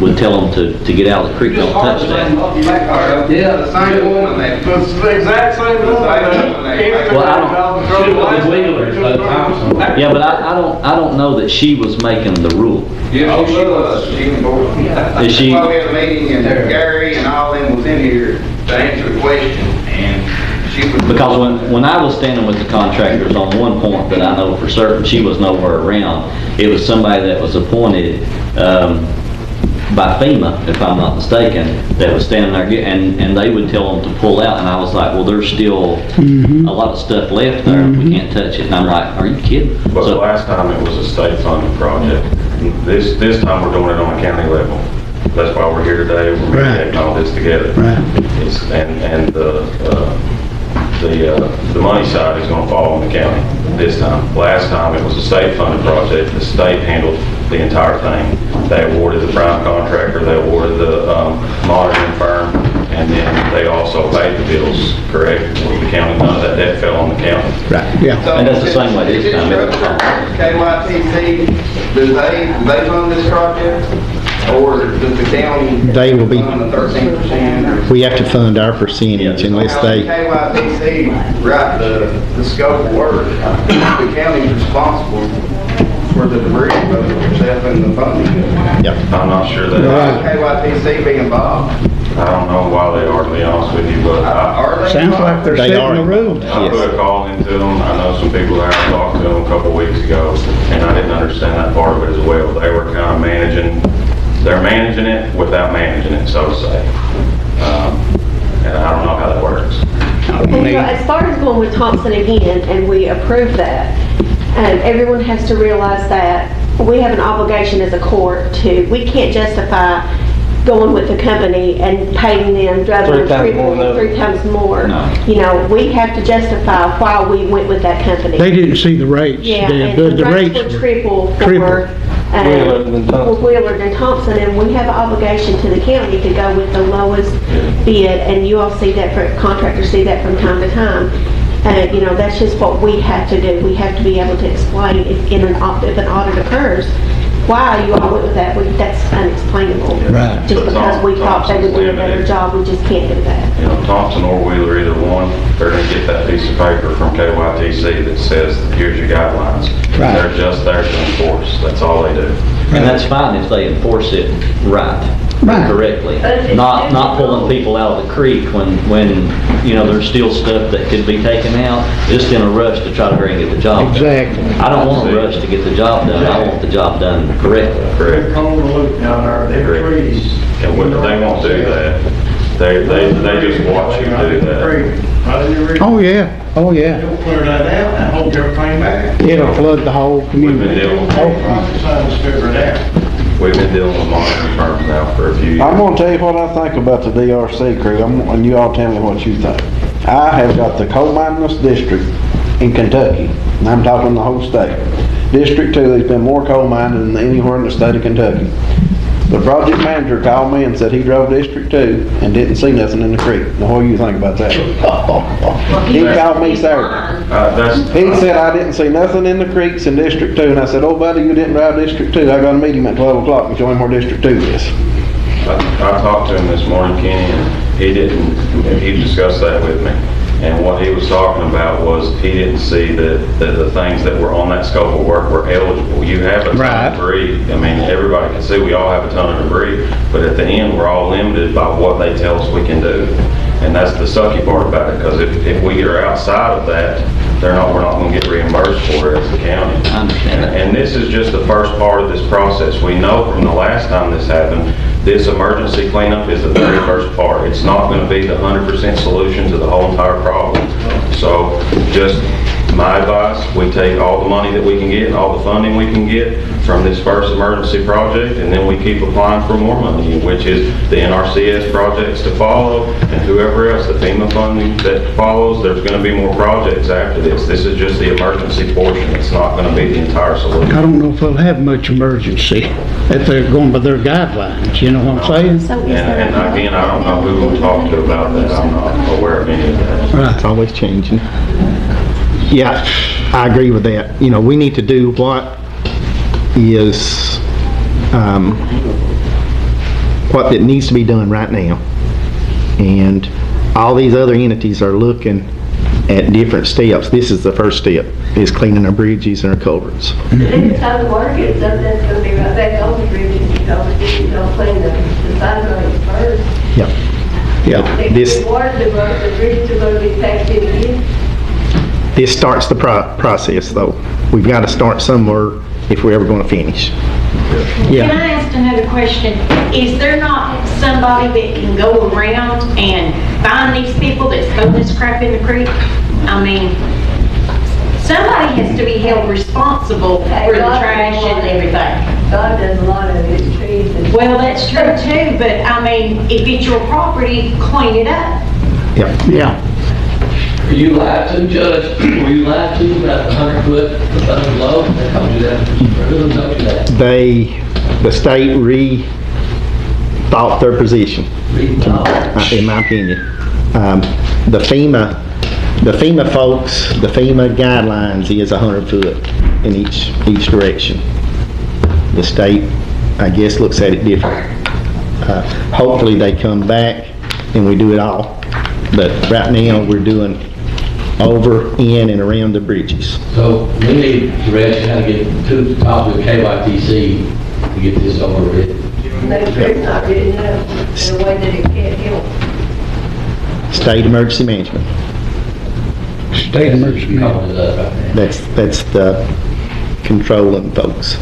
would tell them to get out of the creek, don't touch that. Yeah, the same woman that. The exact same woman. Well, I don't. Yeah, but I don't know that she was making the rule. Yeah, she was. Is she? That's why we had a meeting and Gary and all them was in here to answer the question and she was. Because when I was standing with the contractors on one point that I know for certain, she was nowhere around. It was somebody that was appointed, by FEMA, if I'm not mistaken, that was standing there, and they would tell them to pull out, and I was like, well, there's still a lot of stuff left there, we can't touch it, and I'm like, are you kidding? But the last time it was a state-funded project. This time we're doing it on a county level. That's why we're here today, we're getting all this together. Right. And the money side is gonna fall on the county this time. Last time it was a state-funded project, the state handled the entire thing. They awarded the prime contractor, they awarded the monitoring firm, and then they also paid the bills, correct? The county, none of that debt fell on the county. Right, yeah. And that's the same way this time. KYTC, do they fund this project? Or does the county? They will be. Fund the 13%? We have to fund our percentage unless they, KYTC, right, the scope of work, the county's responsible for the debris removal itself and the funding. yep. I'm not sure that. KYTC be involved? I don't know why they are, to be honest with you, but Are they? Sounds like they're They setting are. the rules. I put a call into them. I know some people that I talked to them a couple of weeks ago, and I didn't understand that part of it as well. They were kind of they're managing it without managing it, so to say. And I don't know how that works. And, you know, as far as going with Thompson again, and we approve that, everyone has to realize that we have an obligation as a court we can't justify going with the company and paying them double, triple, 3 times more. No. You know, we have to justify why we went with that company. They didn't see the rates. Yeah, Deb. and the rates were triple for Willard and Thompson, and we have an obligation to the county to go with the lowest bid, and you all see that, contractors see that from time to time. You know, that's just what we have to do. We have to be able to explain if an audit occurs, why you all went with that. That's unexplainable. Right. Just because we thought they would do a better job, we just can't do that. You know, Thompson or Wheeler, either one, they're gonna get that piece of paper from KYTC that says, here's your guidelines. Right. They're just there to enforce. That's all they do. And that's fine if they enforce it correctly. Not pulling people out of the creek when you know, there's still stuff that could be taken out, just in a rush to try to hurry and get the job done. Exactly. I don't want to rush to get the job done, I want the job done correctly. Correct. On the loop down there, them trees. And when they won't do that, they just watch you do that. Oh, yeah, oh, yeah. You'll clear that out and hold everything back. It'll flood the whole community. We've been dealing with monitoring firms now for a few years. I'm gonna tell you what I think about the DRC crew, and you all tell me what you think. I have got the coal mining district in Kentucky, and I'm talking the whole state. District 2, there's been more coal mining than anywhere in the state of Kentucky. The project manager called me and said he drove District 2 and didn't see nothing in the creek. Now, what do you think about that? He called me Saturday. He said, I didn't see nothing in the creeks in District 2, and I said, oh buddy, you didn't drive District 2. I got to meet him at 12 o'clock and show him where District 2 is. I talked to him this morning, Kenny, and he discussed that with me. And what he was talking about was he didn't see that the things that were on that scope of work were eligible. You have a ton of debris. I mean, everybody can see we all have a ton of debris, but at the end, we're all limited by what they tell us we can do. And that's the sucky part about it, because if we are outside of that, we're not going to get reimbursed for it as a county. I understand that. And this is just the first part of this process. We know from the last time this happened, this emergency cleanup is the very first part. It's not going to be the 100% solution to the whole entire problem. So just my advice, we take all the money that we can get and all the funding we can get from this first emergency project, and then we keep applying for more money, which is the NRCS projects to follow, and whoever else, the FEMA funding that follows. There's going to be more projects after this. This is just the emergency portion. It's not going to be the entire solution. I don't know if they'll have much emergency if they're going by their guidelines, you know what I'm saying? And again, I don't know who we'll talk to about that. I'm not aware of any of that. Right. It's always changing. Yeah, I agree with that. You know, we need to do what is, what that needs to be done right now. And all these other entities are looking at different steps. This is the first step, is cleaning our bridges and our culverts. The next time the water gets up, that's gonna be right back on the bridges, because you don't clean the side roads first. Yep. Yeah. The water, the bridges are gonna be packed in again. This starts the process, though. We've got to start somewhere if we're ever going to finish. Can I ask another question? Is there not somebody that can go around and find these people that's throwing this crap in the creek? I mean, somebody has to be held responsible for the trash and everything. God does a lot of his trees and... Well, that's true too, but I mean, if it's your property, clean it up. Yep. Yeah. Were you lied to, Judge? Were you lied to about the 100-foot above low? They told you that. Who told you that? The state rethought their position, in my opinion. The FEMA folks, the FEMA guidelines is 100 foot in each direction. The state, I guess, looks at it different. Hopefully they come back and we do it all. But right now we're doing over, in, and around the bridges. So we need direction how to get to the top of the KYTC to get this over with. They're not getting up in a way that it can't help. State emergency management. State emergency management. That's the controlling folks.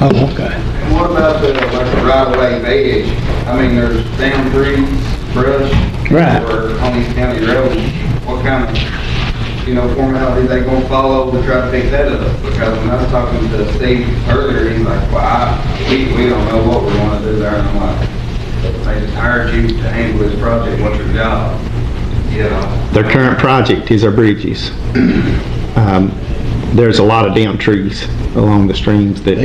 Oh, okay. And what about the, like the right-of-way edge? I mean, there's down trees, brush. Right. Or on these county roads. What kind of, formality they gonna follow to try to pick that up? Because when I was talking to Steve earlier, he's like, well, we don't know what we wanna do there. And I'm like, they just hired you to handle this project, what's your job? Their current project is our bridges. There's a lot of down trees along the streams that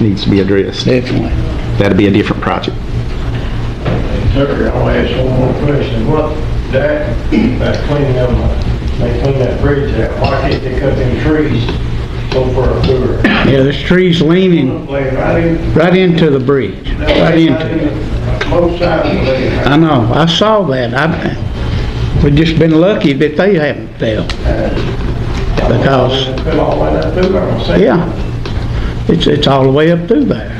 needs to be addressed. Definitely. That'll be a different project. Tucker, I'll ask one more question. That cleaning them, they clean that bridge out, why can't they cut them trees so far through it? Yeah, there's trees leaning right into the bridge, right into it. Both sides of it. I know, I saw that. We've just been lucky that they haven't failed. Because, Put all that up through there, I'm saying. yeah, it's all the way up through there.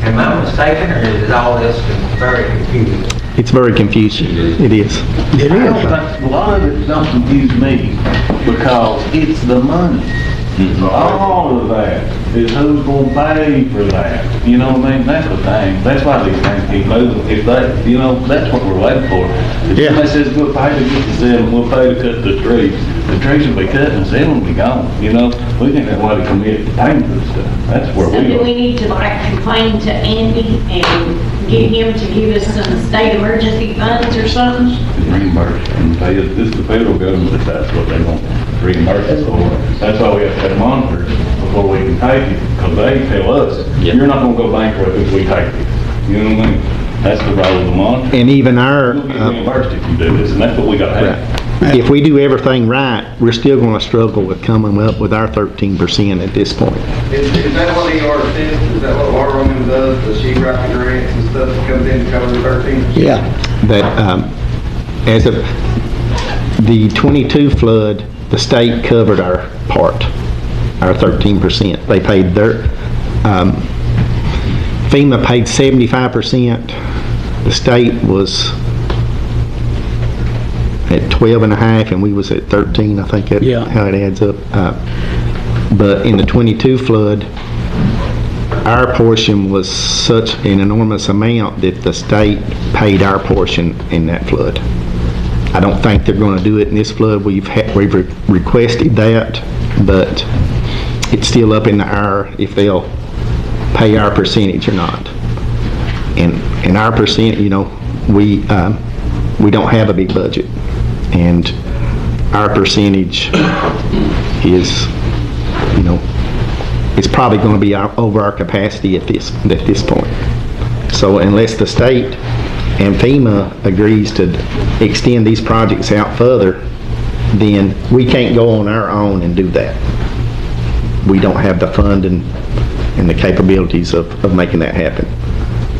Am I mistaken, or is all this very confusing? It's very confusing. It is. It I don't is. think, a lot of it don't confuse me, because it's the money. All of that is who's gonna pay for that. You know what I mean? That's the thing. That's why these things keep moving. If they, that's what we're waiting for. If somebody says, we'll pay to get the settlement, we'll pay to cut the trees will be cut and the settlement will be gone. We think that's why they commit to paying for the stuff. That's where So we do are. we need to complain to Andy and get him to give us some state emergency funds or something? Reimbursed and pay it. This is the federal government, that's what they want reimbursed us for. That's why we have to have monitors before we can take it, because they tell us, you're not gonna go bankrupt if we take it. You know what I mean? That's the role of the monitor. And even our, You'll get reimbursed if you do this, and that's what we gotta have. if we do everything right, we're still going to struggle with coming up with our 13% at this point. Is that what ER assists? Is that what Laura Roman does? Does she write the grants and stuff that comes in to cover the 13? Yeah. That, as of the 22 flood, the state covered our part, our 13%. They paid their, FEMA paid 75%. The state was at 12 and a half and we was at 13, I think that's how it adds up. But in the 22 flood, our portion was such an enormous amount that the state paid our portion in that flood. I don't think they're gonna do it in this flood. We've requested that, but it's still up in the air if they'll pay our percentage or not. And our percent, you know, we don't have a big budget, and our percentage is, you know, it's probably going to be over our capacity at this point. So unless the state and FEMA agrees to extend these projects out further, then we can't go on our own and do that. We don't have the funding and the capabilities of making that happen.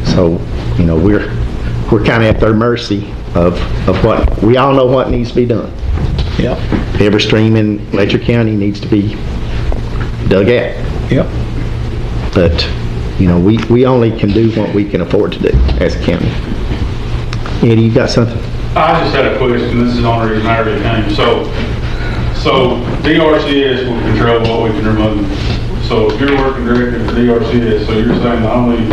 So, you know, we're kind of at their mercy of what, we all know what needs to be done. Yep. Every stream in Letcher County needs to be dug out. Yep. But, you know, we only can do what we can afford to do as a county. Eddie, you got something? I just had a question. This is on the reason I already came. So DRCS will control what we can remove. So if you're working directly for DRCS, so you're saying the only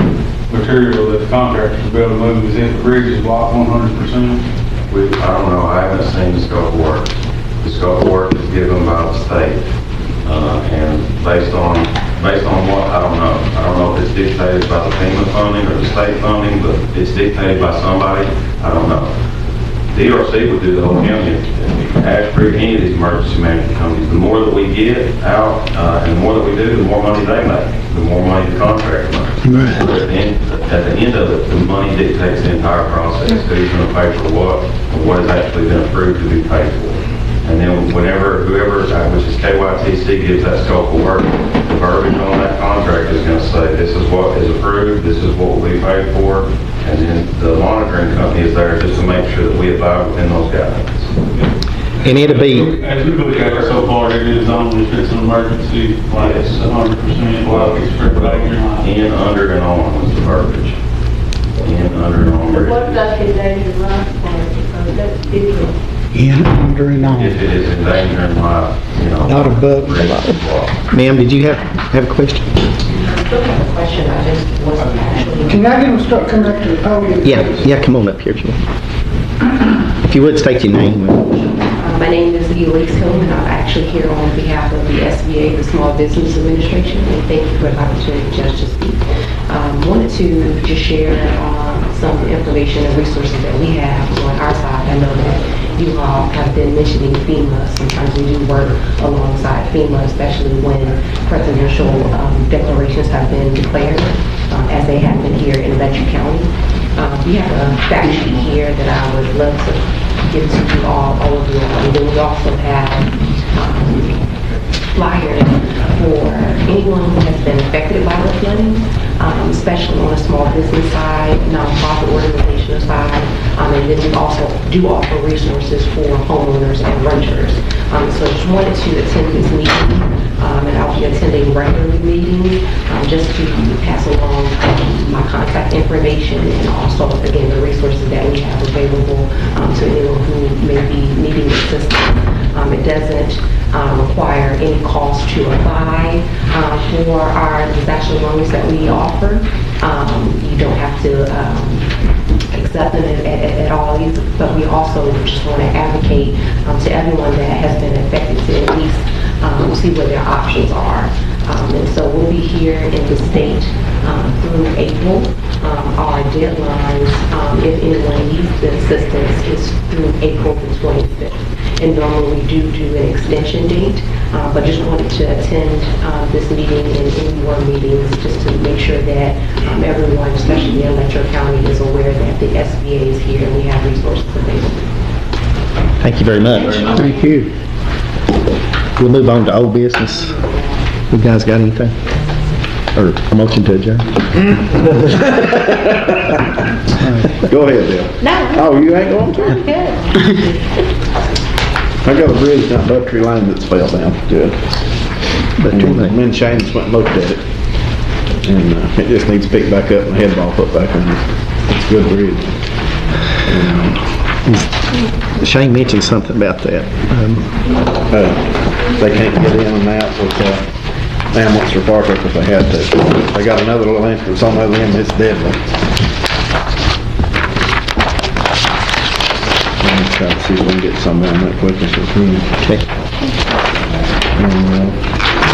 material that the contractor will be able to move is if the bridge is blocked 100%? I don't know, I haven't seen the scope of work. The scope of work is given by the state, and based on what, I don't know. I don't know if it's dictated by the FEMA funding or the state funding, but it's dictated by somebody, I don't know. DRC would do the whole county. Ashford, any of these emergency management companies, the more that we get out, and the more that we do, the more money they make, the more money the contractor makes. Right. So at the end of it, the money dictates the entire process, who's going to pay for what, and what has actually been approved to be paid for. And then whoever, which is KYTC, gives that scope of work, the verbiage on that contract is going to say, this is what is approved, this is what will be paid for, and then the monitoring company is there just to make sure that we abide within those guidelines. And it'll be, As we look at it so far, it is only if it's an emergency, like it's 100%, Well, like it's for everybody. in, under, and on was the verbiage. In, under, and on. What about the endangered life part? That's different. In, under, and on. If it is endangering life, you know. Not above the law. ma'am, did you have a question? I still have a question, I just wasn't actually. Can I get them to start coming back to the podium? Yeah, come on up here, if you want. If you would, state your name. My name is Elise Hill, and I'm actually here on behalf of the SBA, the Small Business Administration, and thank you for the opportunity, Judge, to speak. Wanted to just share some information and resources that we have on our side. I know that you all have been mentioning FEMA. Sometimes we do work alongside FEMA, especially when presidential declarations have been declared, as they have been here in Letcher County. We have a fact sheet here that I would love to give to you all of you. And then we also have flyers for anyone who has been affected by the flooding, especially on the small business side, nonprofit organizational side, and then we also do offer resources for homeowners and renters. So I just wanted to attend this meeting, and I'll be attending regular meetings, just to pass along my contact information and also, again, the resources that we have available to anyone who may be needing assistance. It doesn't require any cost to apply for our disaster loans that we offer. You don't have to accept them at all, but we also just want to advocate to everyone that has been affected to at least see what their options are. And so we'll be here in the state through April. Our deadlines, if anyone needs the assistance, is through April the 25th. And normally we do an extension date, but just wanted to attend this meeting and any more meetings just to make sure that everyone, especially in Letcher County, is aware that the SBA is here and we have resources available. Thank you very much. Thank you. We'll move on to old business. You guys got anything? Or a motion to adjourn? Go ahead, Bill. No. Oh, you ain't going to? I'm good. I got a bridge down Buttrey Lane that's fell down. Good. Buttrey Lane. Me and Shane just went and looked at it. And it just needs picked back up and head ball put back on it. It's a good bridge. Shane mentioned something about that. They can't get in and out with ambulance or fire truck if they had to. They got another little entrance on the other end that's deadly. try to see if we can get some on that quick as we can. Okay. And,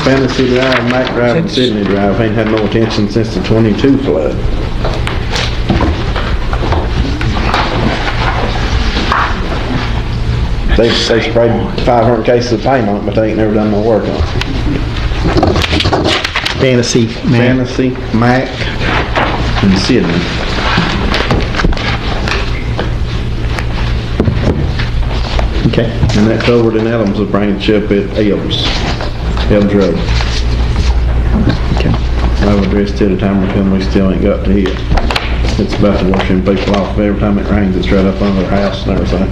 Fantasy Drive, Mac Drive, and Sydney Drive ain't had no attention since the 22 flood. They sprayed 500 cases of paint on it, but they ain't never done no work on it. Fantasy, man. Fantasy, Mac, and Sydney. Okay. And that culvert in Adams will bring it up at Elms Road. Okay. I've addressed it a time or two, and we still ain't got to here. It's about to wash them people off. Every time it rains, it's right up under their house and everything.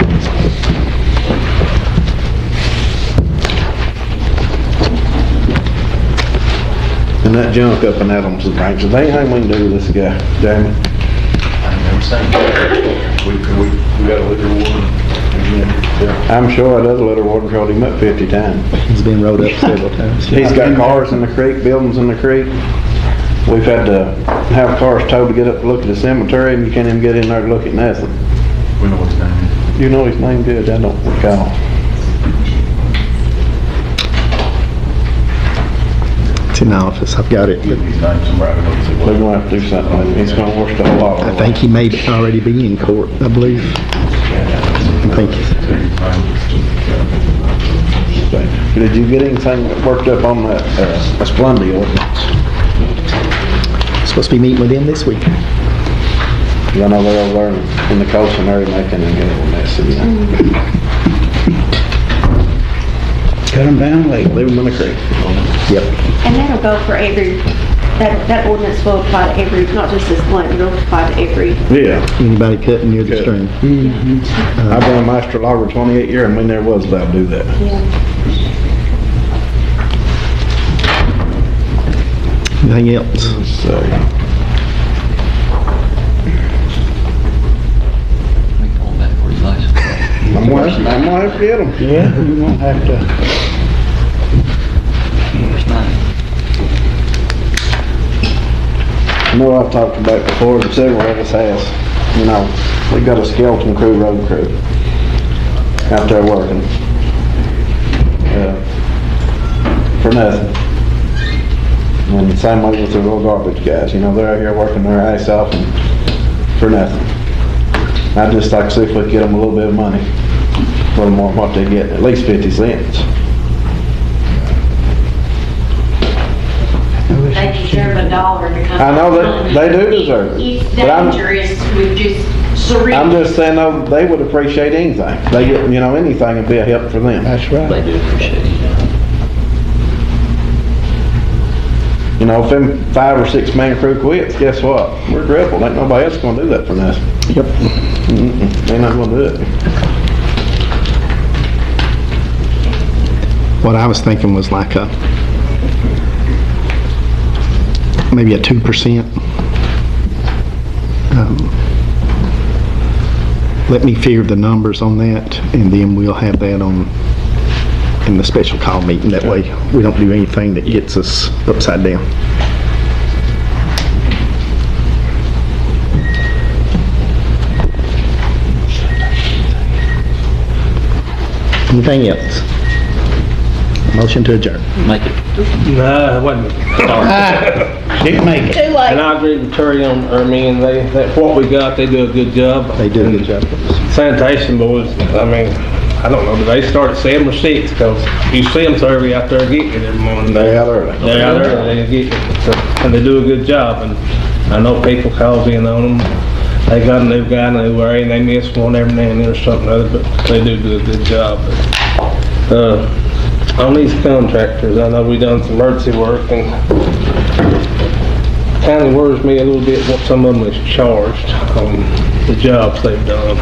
And that junk up in Adams' branch, there ain't anything we can do with this guy, Jamie. We got a litter warden. I'm sure that other litter warden called him up 50 times. He's been rode up several times. He's got cars in the creek, buildings in the creek. We've had to have cars towed to get up to look at the cemetery, and you can't even get in there to look at nothing. We know what his name is. You know his name good, I don't recall. It's in the office, I've got it. But His name's somebody knows it. We're gonna have to do something with him. He's gonna wash the whole lot of I think he may already be in court, I believe. I think. Did you get anything worked up on that, Splendid ordinance? Supposed to be meeting with him this week. I know they're over there in the Colson area making a good mess of it. Cut them down, leave them in the creek. Yep. And that'll go for every, that ordinance will apply to every, not just this one, it'll apply to every. Yeah. Anybody cutting near the stream. I've been a master logger 28 years, and we never was allowed to do that. Yeah. Anything else? So, I'm gonna have to get them. Yeah, you won't have to. I know I've talked about it before, and several of us has. You know, we got a skeleton crew, road crew, out there working. For nothing. And the same way with the road garbage guys, you know, they're out here working their ass off and for nothing. I'd just like to see if we could get them a little bit of money, a little more than what they get, at least 50 cents. They deserve $1 because. I know that they do deserve it. It's but dangerous with just syringes. I'm just saying, though, they would appreciate anything. They get, you know, anything would be a help for them. That's right. They do appreciate it. You know, if them 5 or 6 man crew quits, guess what? We're crippled. Ain't nobody else gonna do that for us. Yep. They're not gonna do it. What I was thinking was like maybe a 2%. Let me figure the numbers on that, and then we'll have that in the special call meeting. That way, we don't do anything that gets us upside down. Anything else? Motion to adjourn. Make it. No, it wasn't. Didn't make it. And I agree with Terry on, what we got, they do a good job. They do a good job. Sanitation boys, I mean, I don't know, do they start at 7 or 6? Because you see them so early out there getting it every morning. They're out early. They're out early, they get it. And they do a good job. And I know people calls in on them. They got a new guy in a new area and they miss one every now and then or something or other, but they do a good job. But, on these contractors, I know we done some emergency work and kind of worries me a little bit what some of them is charged on the jobs they've done.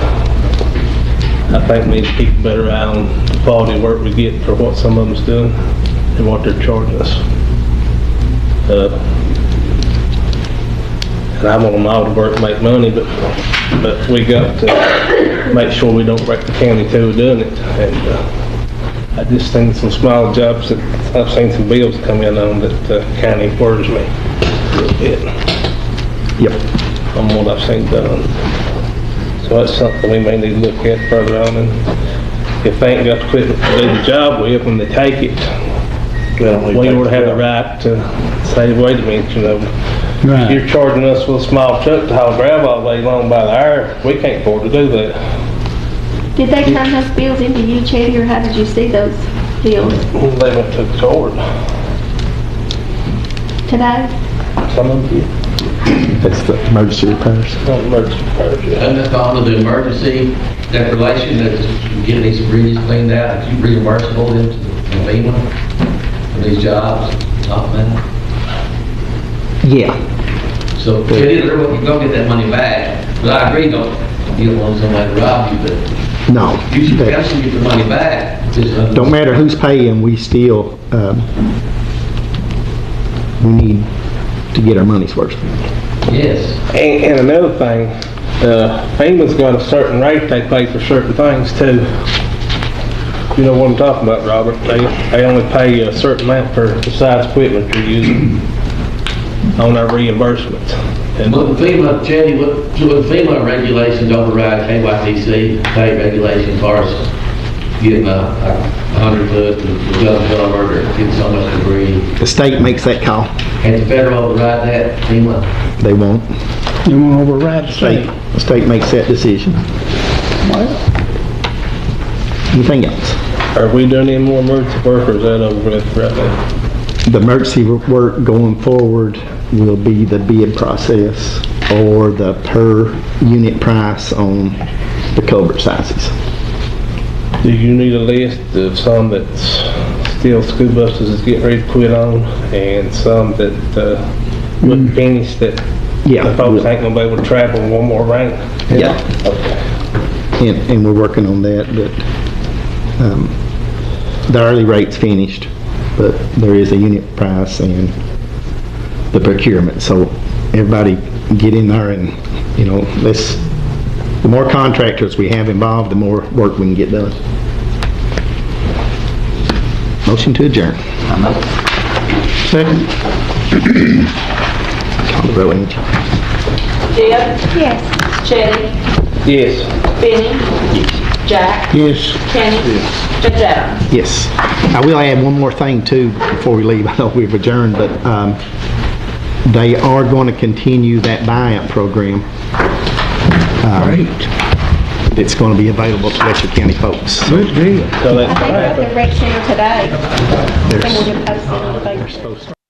I think we need to keep a better eye on the quality of work we get for what some of them's doing and what they're charging us. And I want them all to work and make money, but we got to make sure we don't break the county too doing it. And I just think some small jobs that I've seen some bills come in on that kind of worries me a little bit. Yep. On what I've seen done. So So that's something we may need to look at further on, and if they ain't got the equipment to do the job with, when they take it, we ought to have the right to say, wait a minute, you know, you're charging us with a small truck to haul gravel all day long by the hour, we can't afford to do that. Did they turn those bills into you, Chetty, or how did you see those bills? They went to the court. Today? Some of them, That's the emergency repairs. emergency repairs, yeah. And that's all of the emergency declaration that getting these bridges cleaned out, if you reimbursable them to FEMA for these jobs, top man. Yeah. So, you're gonna get that money back, but I agree, you don't want somebody to rob you, but No. you should definitely get the money back. Don't matter who's paying, we still, we need to get our money's worth. Yes. And another thing, FEMA's got a certain rate they pay for certain things too. You know what I'm talking about, Robert? They only pay a certain amount for the size equipment you're using on our reimbursements. And But the FEMA, Chetty, what FEMA regulations override KYTC pay regulation as far as getting a 100 foot, the cover, getting so much debris. The state makes that call. And the federal override that, FEMA? They won't. You want to override the state? The state makes that decision. Anything else? are we doing any more emergency work, or is that over with right now? The emergency work going forward will be the bid process or the per unit price on the culvert sizes. Do you need a list of some that's still school buses is getting ready to quit on, and some that look finished that the folks ain't gonna be able to travel one more rain? Yeah. Okay. And we're working on that, but the early rate's finished, but there is a unit price and the procurement. So everybody get in there and, you know, the more contractors we have involved, the more work we can get done. Motion to adjourn. Second. Call the roll, Angie. Deb? Yes. Chetty? Yes. Benny? Jack? Yes. Kenny? Judge Adams? Yes. I will add one more thing too before we leave. I know we've adjourned, but they are going to continue that buyout program. It's going to be available to Letcher County folks. Good deal. So I think at the rec center today. I think They're we're going to post it on the paper. supposed to.